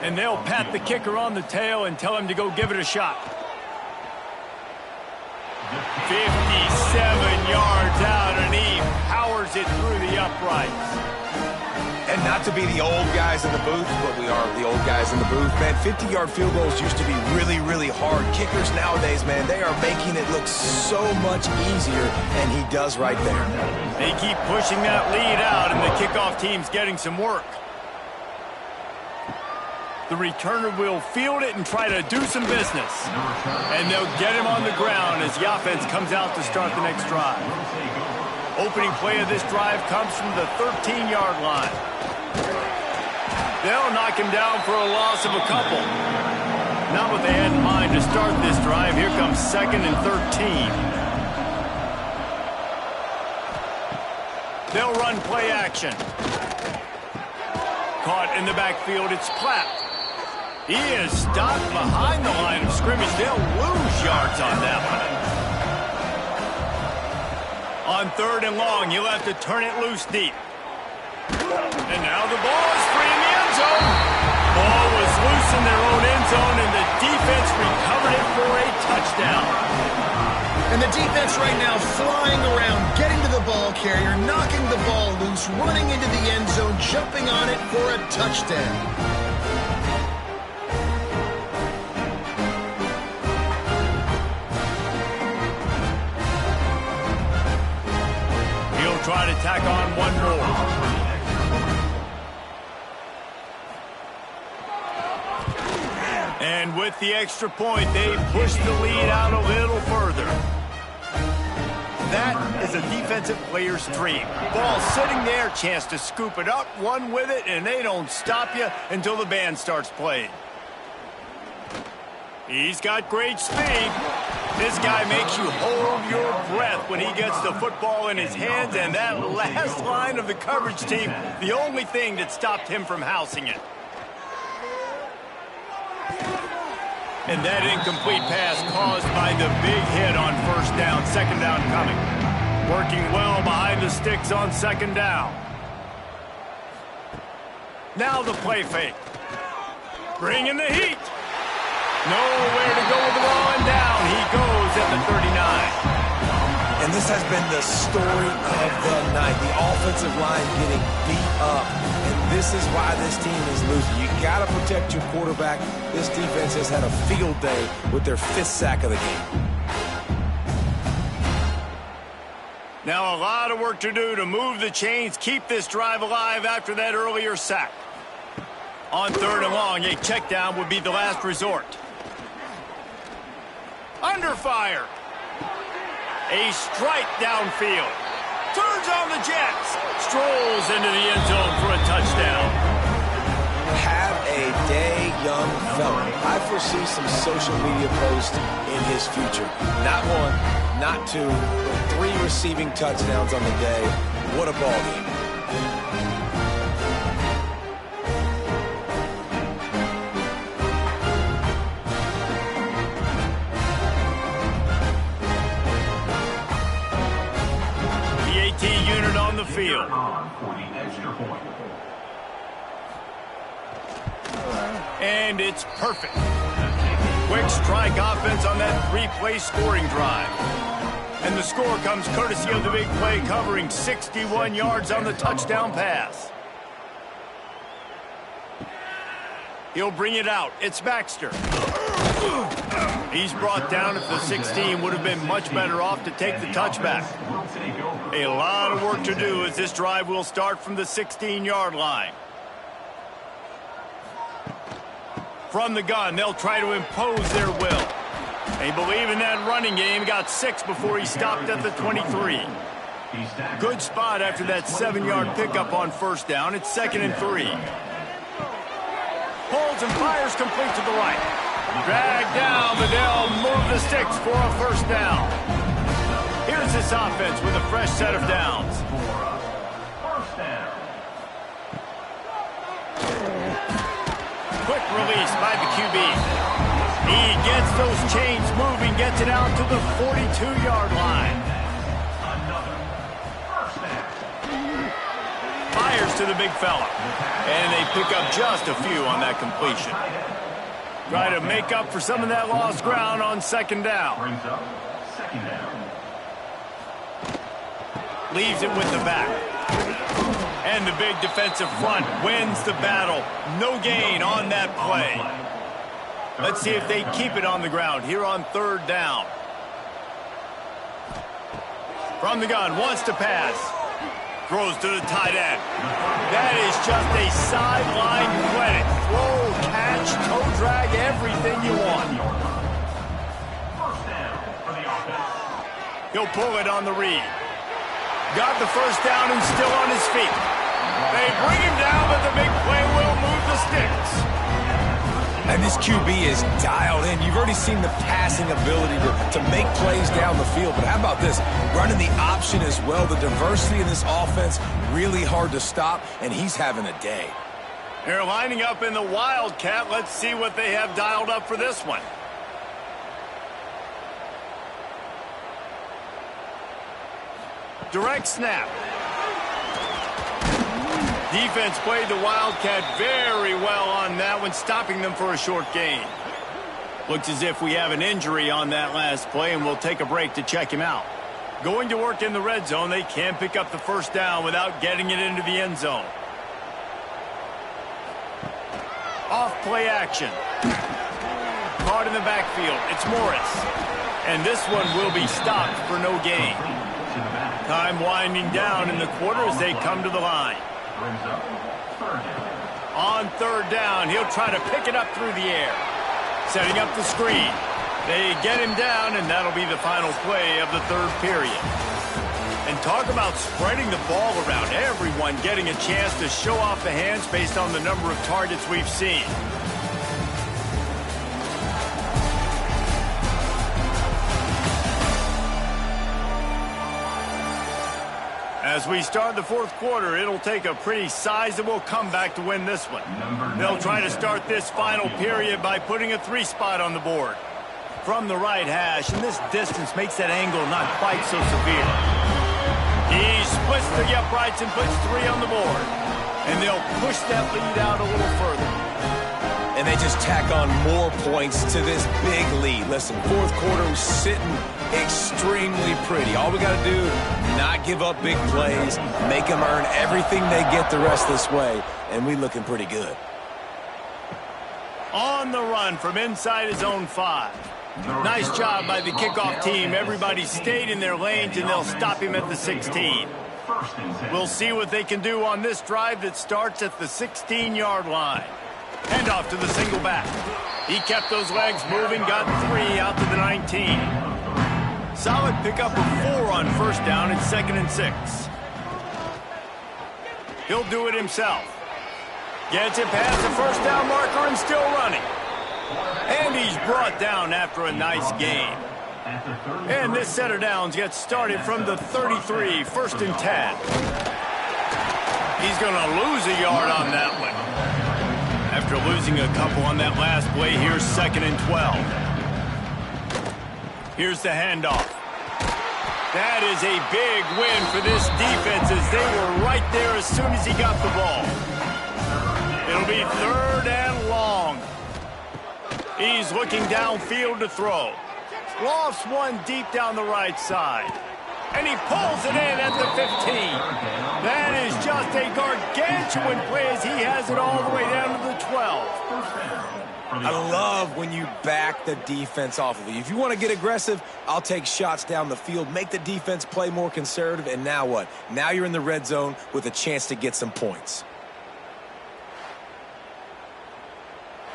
And they'll pat the kicker on the tail and tell him to go give it a shot. 57 yards out, and he powers it through the uprights. And not to be the old guys in the booth, but we are the old guys in the booth, man. 50-yard field goals used to be really, really hard. Kickers nowadays, man, they are making it look so much easier, and he does right there. They keep pushing that lead out, and the kickoff team's getting some work. The returner will field it and try to do some business. And they'll get him on the ground as the offense comes out to start the next drive. Opening play of this drive comes from the 13-yard line. They'll knock him down for a loss of a couple. Not what they had in mind to start this drive. Here comes 2nd and 13. They'll run play action. Caught in the backfield, it's Platt. He is stopped behind the line of scrimmage. They'll lose yards on that one. On 3rd and long, you'll have to turn it loose deep. And now the ball is free in the end zone. Ball was loose in their own end zone, and the defense recovered it for a touchdown. And the defense right now flying around, getting to the ball carrier, knocking the ball loose, running into the end zone, jumping on it for a touchdown. Try to tack on one more. And with the extra point, they push the lead out a little further. That is a defensive player's dream. Ball sitting there, chance to scoop it up, run with it, and they don't stop you until the band starts playing. He's got great speed. This guy makes you hold your breath when he gets the football in his hands, and that last line of the coverage team, the only thing that stopped him from housing it. And that incomplete pass caused by the big hit on 1st down, 2nd down coming. Working well behind the sticks on 2nd down. Now the play fake. Bringing the heat. Nowhere to go with the ball, and down he goes at the 39. And this has been the story of the night. The offensive line getting beat up. And this is why this team is losing. You got to protect your quarterback. This defense has had a field day with their 5th sack of the game. Now a lot of work to do to move the chains, keep this drive alive after that earlier sack. On 3rd and long, a check down would be the last resort. Under fire. A strike downfield. Turns on the jets. Strolls into the end zone for a touchdown. Have a day, young fella. I foresee some social media posts in his future. Not 1, not 2, but 3 receiving touchdowns on the day. What a ball game. Unit on the field. And it's perfect. Quick strike offense on that 3-play scoring drive. And the score comes courtesy of the big play covering 61 yards on the touchdown pass. He'll bring it out. It's Baxter. He's brought down at the 16. Would have been much better off to take the touchback. A lot of work to do as this drive will start from the 16-yard line. From the gun, they'll try to impose their will. They believe in that running game. Got 6 before he stopped at the 23. Good spot after that 7-yard pickup on 1st down. It's 2nd and 3. Holds and fires complete to the right. Dragged down, but they'll move the sticks for a 1st down. Here's this offense with a fresh set of downs. Quick release by the QB. He gets those chains moving, gets it out to the 42-yard line. Fires to the big fella. And they pick up just a few on that completion. Try to make up for some of that lost ground on 2nd down. Second down. Leaves it with the back. And the big defensive front wins the battle. No gain on that play. Let's see if they keep it on the ground here on third down. From the gun, wants to pass. Throws to the tight end. That is just a sideline credit. Throw, catch, toe drag, everything you want. First down for the offense. He'll pull it on the read. Got the first down and still on his feet. They bring him down, but the big play will move the sticks. And this QB is dialed in. You've already seen the passing ability to make plays down the field. But how about this? Running the option as well. The diversity in this offense, really hard to stop, and he's having a day. They're lining up in the Wildcat. Let's see what they have dialed up for this one. Direct snap. Defense played the Wildcat very well on that one, stopping them for a short gain. Looks as if we have an injury on that last play, and we'll take a break to check him out. Going to work in the red zone, they can pick up the first down without getting it into the end zone. Off play action. Caught in the backfield. It's Morris. And this one will be stopped for no gain. Time winding down in the quarter as they come to the line. Brings up third down. On third down, he'll try to pick it up through the air. Setting up the screen. They get him down, and that'll be the final play of the third period. And talk about spreading the ball around. Everyone getting a chance to show off the hands based on the number of targets we've seen. As we start the fourth quarter, it'll take a pretty sizable comeback to win this one. They'll try to start this final period by putting a 3-spot on the board. From the right hash, and this distance makes that angle not quite so severe. He splits the uprights and puts 3 on the board. And they'll push that lead out a little further. And they just tack on more points to this big lead. Listen, fourth quarter was sitting extremely pretty. All we got to do, not give up big plays, make them earn everything they get the rest this way, and we looking pretty good. On the run from inside his own 5. Nice job by the kickoff team. Everybody stayed in their lanes, and they'll stop him at the 16. We'll see what they can do on this drive that starts at the 16-yard line. Handoff to the single back. He kept those legs moving, got 3 out to the 19. Solid pickup of 4 on first down and 2nd and 6. He'll do it himself. Gets it past the first down marker and still running. And he's brought down after a nice gain. And this set of downs gets started from the 33, 1st and 10. He's going to lose a yard on that one. After losing a couple on that last play, here's 2nd and 12. Here's the handoff. That is a big win for this defense as they were right there as soon as he got the ball. It'll be 3rd and long. He's looking downfield to throw. Lofts one deep down the right side. And he pulls it in at the 15. That is just a gargantuan play as he has it all the way down to the 12. I love when you back the defense off of you. If you want to get aggressive, I'll take shots down the field, make the defense play more conservative, and now what? Now you're in the red zone with a chance to get some points.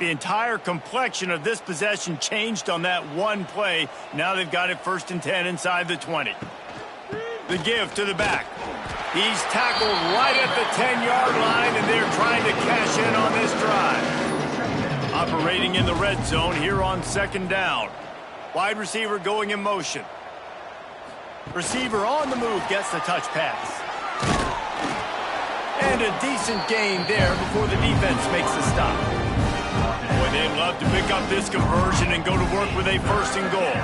The entire complexion of this possession changed on that one play. Now they've got it 1st and 10 inside the 20. The give to the back. He's tackled right at the 10-yard line, and they're trying to cash in on this drive. Operating in the red zone here on 2nd down. Wide receiver going in motion. Receiver on the move gets the touch pass. And a decent gain there before the defense makes the stop. Boy, they'd love to pick up this conversion and go to work with a 1st and goal.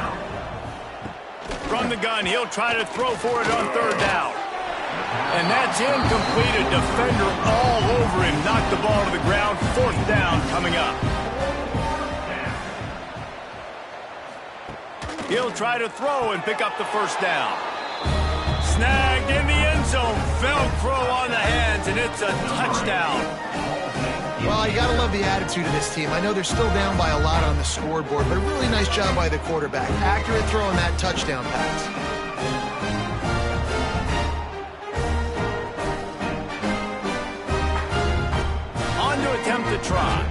From the gun, he'll try to throw for it on 3rd down. And that's incomplete. A defender all over him. Knocked the ball to the ground. 4th down coming up. He'll try to throw and pick up the first down. Snagged in the end zone. Velcro on the hands, and it's a touchdown. Well, you got to love the attitude of this team. I know they're still down by a lot on the scoreboard, but a really nice job by the quarterback. Accurate throw on that touchdown pass. On to attempt to try.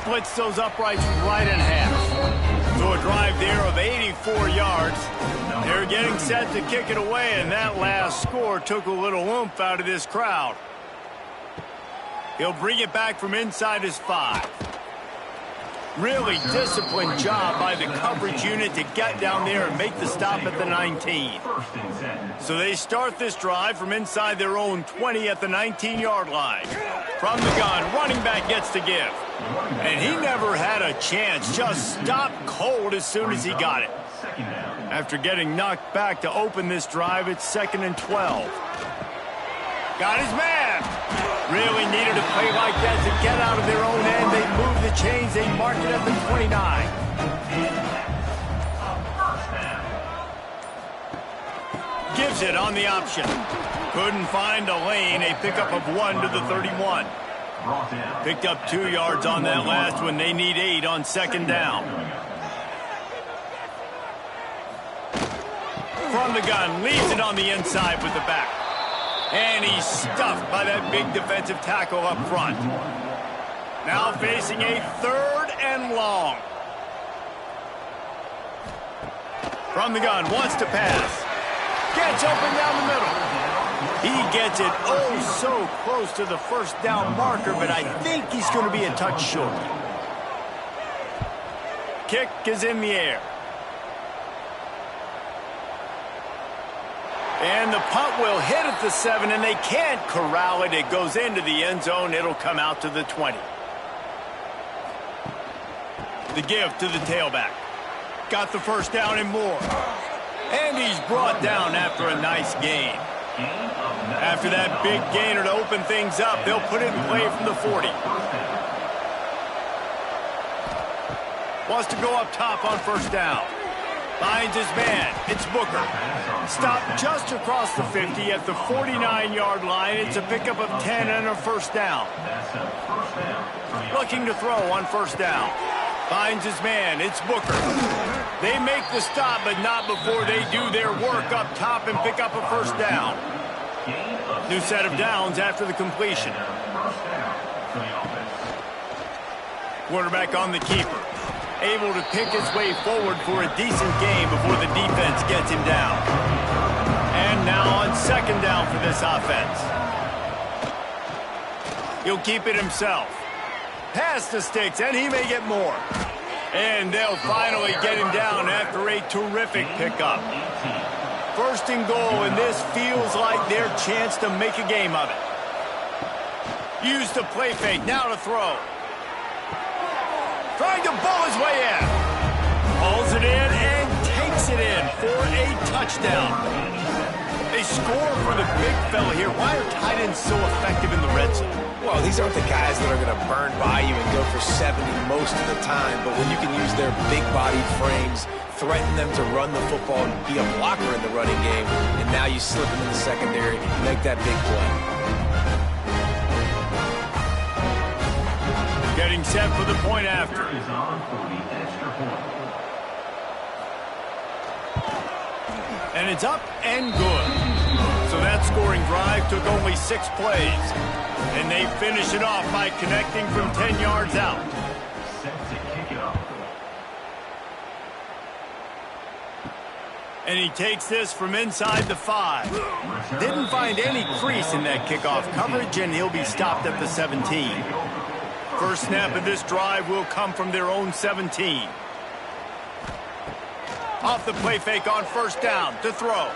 Splits those uprights right in half. So a drive there of 84 yards. They're getting set to kick it away, and that last score took a little oomph out of this crowd. He'll bring it back from inside his 5. Really disciplined job by the coverage unit to get down there and make the stop at the 19. So they start this drive from inside their own 20 at the 19-yard line. From the gun, running back gets to give. And he never had a chance, just stopped cold as soon as he got it. After getting knocked back to open this drive, it's 2nd and 12. Got his man. Really needed a play like that to get out of their own end. They move the chains. They mark it at the 29. Gives it on the option. Couldn't find a lane. A pickup of 1 to the 31. Picked up 2 yards on that last one. They need 8 on 2nd down. From the gun, leaves it on the inside with the back. And he's stuffed by that big defensive tackle up front. Now facing a 3rd and long. From the gun, wants to pass. Gets open down the middle. He gets it oh so close to the first down marker, but I think he's going to be a touch short. Kick is in the air. And the punt will hit at the 7, and they can't corral it. It goes into the end zone. It'll come out to the 20. The give to the tailback. Got the first down and more. And he's brought down after a nice gain. After that big gainer to open things up, they'll put it in play from the 40. Wants to go up top on first down. Finds his man. It's Booker. Stopped just across the 50 at the 49-yard line. It's a pickup of 10 and a first down. Looking to throw on first down. Finds his man. It's Booker. They make the stop, but not before they do their work up top and pick up a first down. New set of downs after the completion. Quarterback on the keeper. Able to pick his way forward for a decent game before the defense gets him down. And now on 2nd down for this offense. He'll keep it himself. Pass the sticks, and he may get more. And they'll finally get him down after a terrific pickup. 1st and goal, and this feels like their chance to make a game of it. Use the play fake, now to throw. Trying to bowl his way in. Pulls it in and takes it in for a touchdown. They score for the big fella here. Why are tight ends so effective in the red zone? Well, these aren't the guys that are going to burn by you and go for 70 most of the time, but when you can use their big-bodied frames, threaten them to run the football and be a blocker in the running game, and now you slip them in the secondary, make that big play. Getting set for the point after. And it's up and good. So that scoring drive took only 6 plays. And they finish it off by connecting from 10 yards out. And he takes this from inside the 5. Didn't find any crease in that kickoff coverage, and he'll be stopped at the 17. First snap of this drive will come from their own 17. Off the play fake on first down to throw.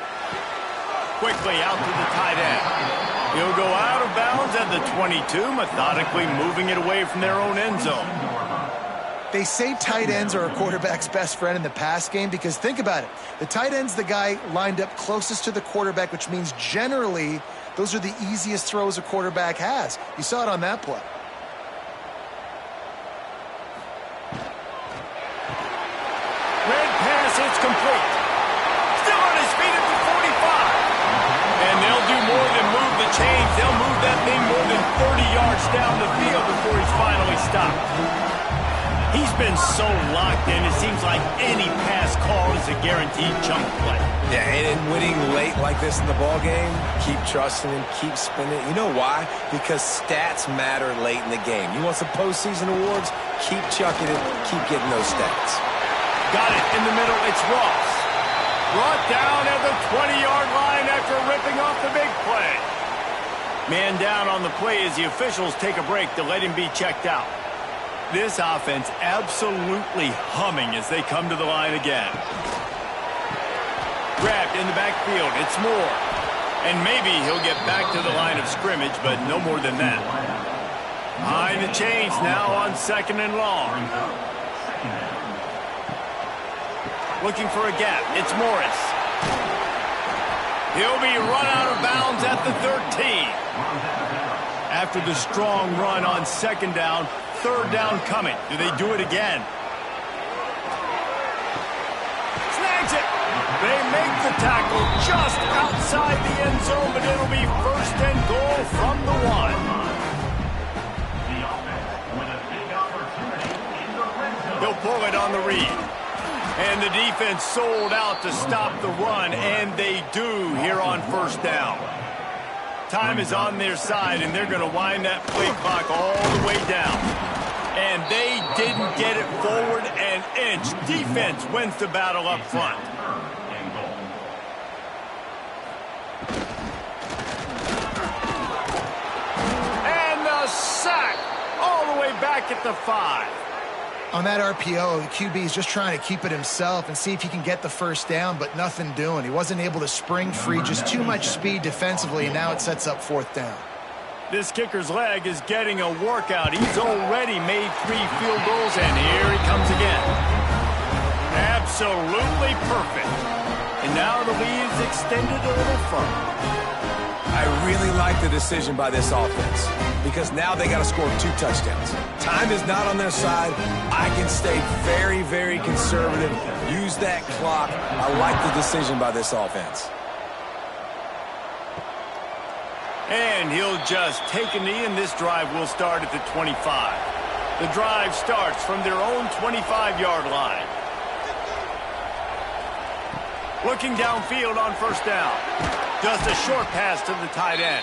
Quickly out to the tight end. He'll go out of bounds at the 22, methodically moving it away from their own end zone. They say tight ends are a quarterback's best friend in the pass game because think about it. The tight end's the guy lined up closest to the quarterback, which means generally those are the easiest throws a quarterback has. You saw it on that play. complete. Still on his feet at the 45. And they'll do more than move the chains. They'll move that thing more than 30 yards down the field before he's finally stopped. He's been so locked in, it seems like any pass call is a guaranteed chunk play. Yeah, and in winning late like this in the ball game, keep trusting him, keep spinning. You know why? Because stats matter late in the game. You want some postseason awards? Keep chucking it, keep getting those stats. Got it in the middle, it's Ross. Brought down at the 20-yard line after ripping off the big play. Man down on the play as the officials take a break to let him be checked out. This offense absolutely humming as they come to the line again. Grabbed in the backfield, it's Moore. And maybe he'll get back to the line of scrimmage, but no more than that. Behind the chains now on 2nd and long. Looking for a gap, it's Morris. He'll be run out of bounds at the 13. After the strong run on 2nd down, 3rd down coming. Do they do it again? Snags it. They make the tackle just outside the end zone, but it'll be 1st and goal from the 1. He'll pull it on the read. And the defense sold out to stop the run, and they do here on 1st down. Time is on their side, and they're going to wind that play clock all the way down. And they didn't get it forward an inch. Defense wins the battle up front. And the sack all the way back at the 5. On that RPO, the QB is just trying to keep it himself and see if he can get the 1st down, but nothing doing. He wasn't able to spring free, just too much speed defensively, and now it sets up 4th down. This kicker's leg is getting a workout. He's already made 3 field goals, and here he comes again. Absolutely perfect. And now the lead is extended a little further. I really like the decision by this offense because now they got to score 2 touchdowns. Time is not on their side. I can stay very, very conservative. Use that clock. I like the decision by this offense. And he'll just take a knee, and this drive will start at the 25. The drive starts from their own 25-yard line. Looking downfield on 1st down. Just a short pass to the tight end.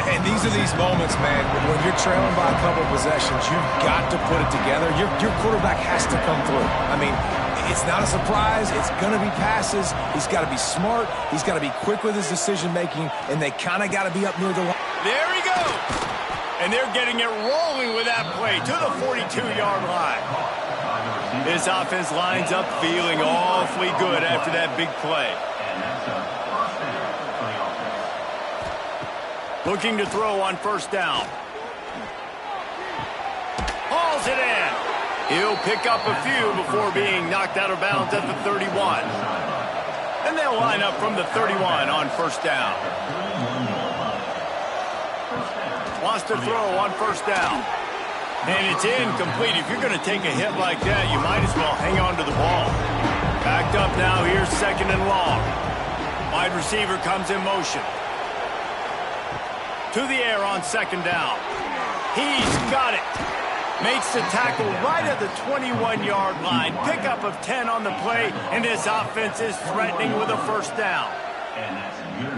And these are these moments, man, when you're trailing by a couple possessions, you've got to put it together. Your quarterback has to come through. I mean, it's not a surprise. It's going to be passes. He's got to be smart. He's got to be quick with his decision-making, and they kind of got to be up near the line. There he goes. And they're getting it rolling with that play to the 42-yard line. This offense lines up feeling awfully good after that big play. Looking to throw on 1st down. Hauls it in. He'll pick up a few before being knocked out of bounds at the 31. And they'll line up from the 31 on 1st down. Wants to throw on 1st down. And it's incomplete. If you're going to take a hit like that, you might as well hang on to the ball. Backed up now. Here's 2nd and long. Wide receiver comes in motion. To the air on 2nd down. He's got it. Makes the tackle right at the 21-yard line. Pickup of 10 on the play, and this offense is threatening with a 1st down.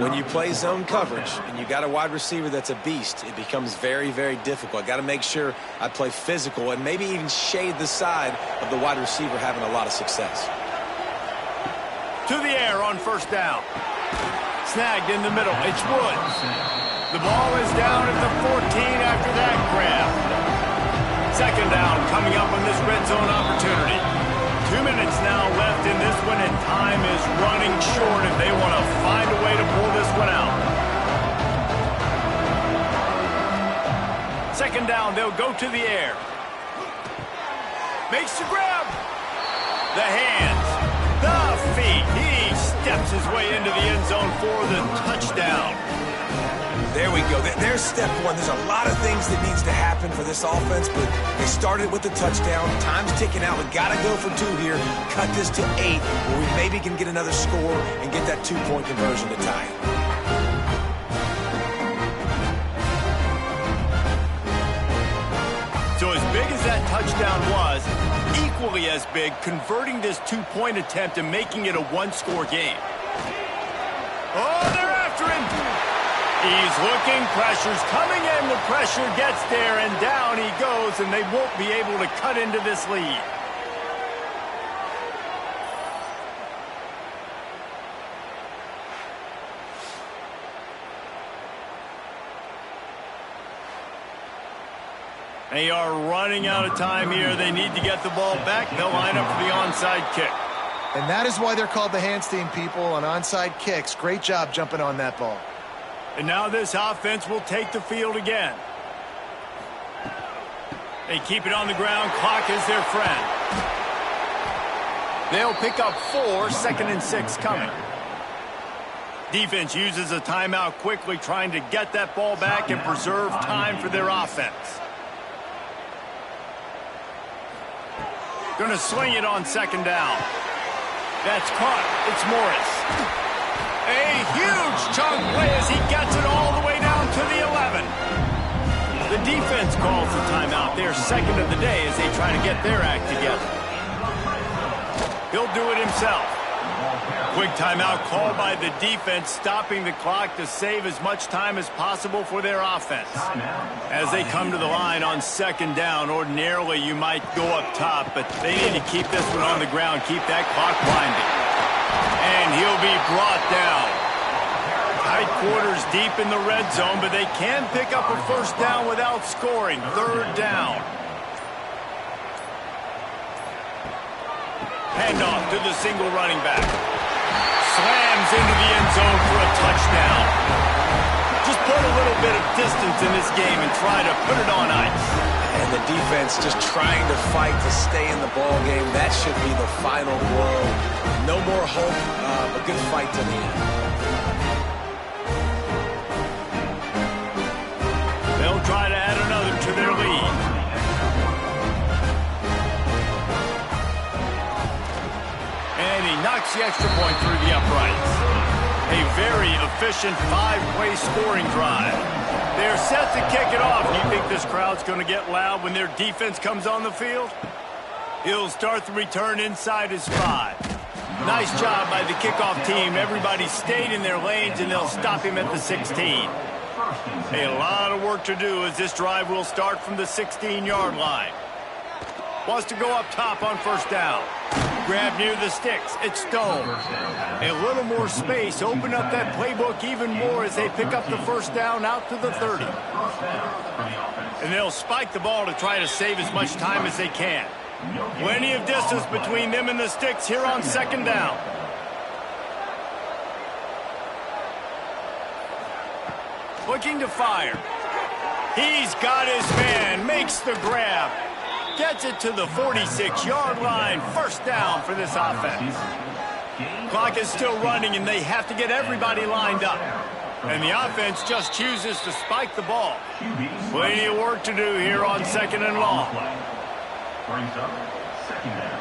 When you play zone coverage and you got a wide receiver that's a beast, it becomes very, very difficult. I got to make sure I play physical and maybe even shade the side of the wide receiver having a lot of success. To the air on 1st down. Snagged in the middle. It's Woods. The ball is down at the 14 after that grab. 2nd down coming up on this red zone opportunity. 2 minutes now left in this one, and time is running short if they want to find a way to pull this one out. 2nd down, they'll go to the air. Makes the grab. The hands, the feet. He steps his way into the end zone for the touchdown. There we go. There's step one. There's a lot of things that needs to happen for this offense, but they started with the touchdown. Time's ticking out. We got to go for 2 here. Cut this to 8, where we maybe can get another score and get that 2-point conversion to tie it. So as big as that touchdown was, equally as big, converting this 2-point attempt and making it a 1-score game. Oh, they're after him. He's looking, pressure's coming in, the pressure gets there, and down he goes, and they won't be able to cut into this lead. They are running out of time here. They need to get the ball back. They'll line up for the onside kick. And that is why they're called the hands team, people, on onside kicks. Great job jumping on that ball. And now this offense will take the field again. They keep it on the ground. Clock is their friend. They'll pick up 4, 2nd and 6 coming. Defense uses a timeout quickly, trying to get that ball back and preserve time for their offense. Going to sling it on 2nd down. That's caught. It's Morris. A huge chunk play as he gets it all the way down to the 11. The defense calls the timeout. They're 2nd of the day as they try to get their act together. He'll do it himself. Quick timeout called by the defense, stopping the clock to save as much time as possible for their offense. As they come to the line on 2nd down, ordinarily you might go up top, but they need to keep this one on the ground, keep that clock winding. And he'll be brought down. Tight quarters deep in the red zone, but they can pick up a 1st down without scoring. 3rd down. Handoff to the single running back. Slams into the end zone for a touchdown. Just put a little bit of distance in this game and try to put it on ice. And the defense just trying to fight to stay in the ball game. That should be the final blow. No more hope, a good fight to the end. They'll try to add another to their lead. And he knocks the extra point through the uprights. A very efficient 5-play scoring drive. They're set to kick it off. Do you think this crowd's going to get loud when their defense comes on the field? He'll start the return inside his 5. Nice job by the kickoff team. Everybody stayed in their lanes, and they'll stop him at the 16. A lot of work to do as this drive will start from the 16-yard line. Wants to go up top on 1st down. Grab near the sticks. It's Stone. A little more space. Open up that playbook even more as they pick up the 1st down out to the 30. And they'll spike the ball to try to save as much time as they can. Plenty of distance between them and the sticks here on 2nd down. Looking to fire. He's got his man. Makes the grab. Gets it to the 46-yard line. 1st down for this offense. Clock is still running, and they have to get everybody lined up. And the offense just chooses to spike the ball. Plenty of work to do here on 2nd and long. Brings up 2nd down.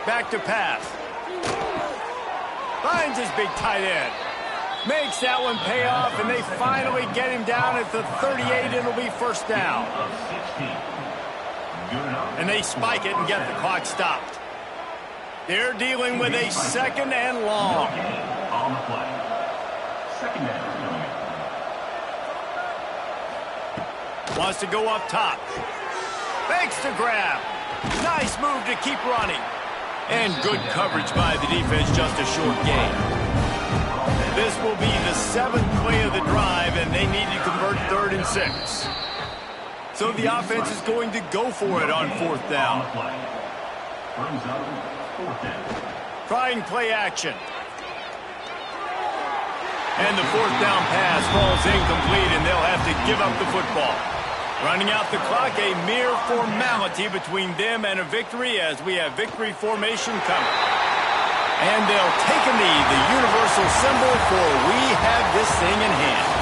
Back to pass. Finds his big tight end. Makes that one pay off, and they finally get him down at the 38. It'll be 1st down. And they spike it and get the clock stopped. They're dealing with a 2nd and long. On the play. 2nd down. Wants to go up top. Makes the grab. Nice move to keep running. And good coverage by the defense, just a short gain. This will be the 7th play of the drive, and they need to convert 3rd and 6. So the offense is going to go for it on 4th down. Brings up 4th down. Trying play action. And the 4th down pass falls incomplete, and they'll have to give up the football. Running out the clock, a mere formality between them and a victory as we have victory formation coming. And they'll take a knee, the universal symbol for we have this thing in hand.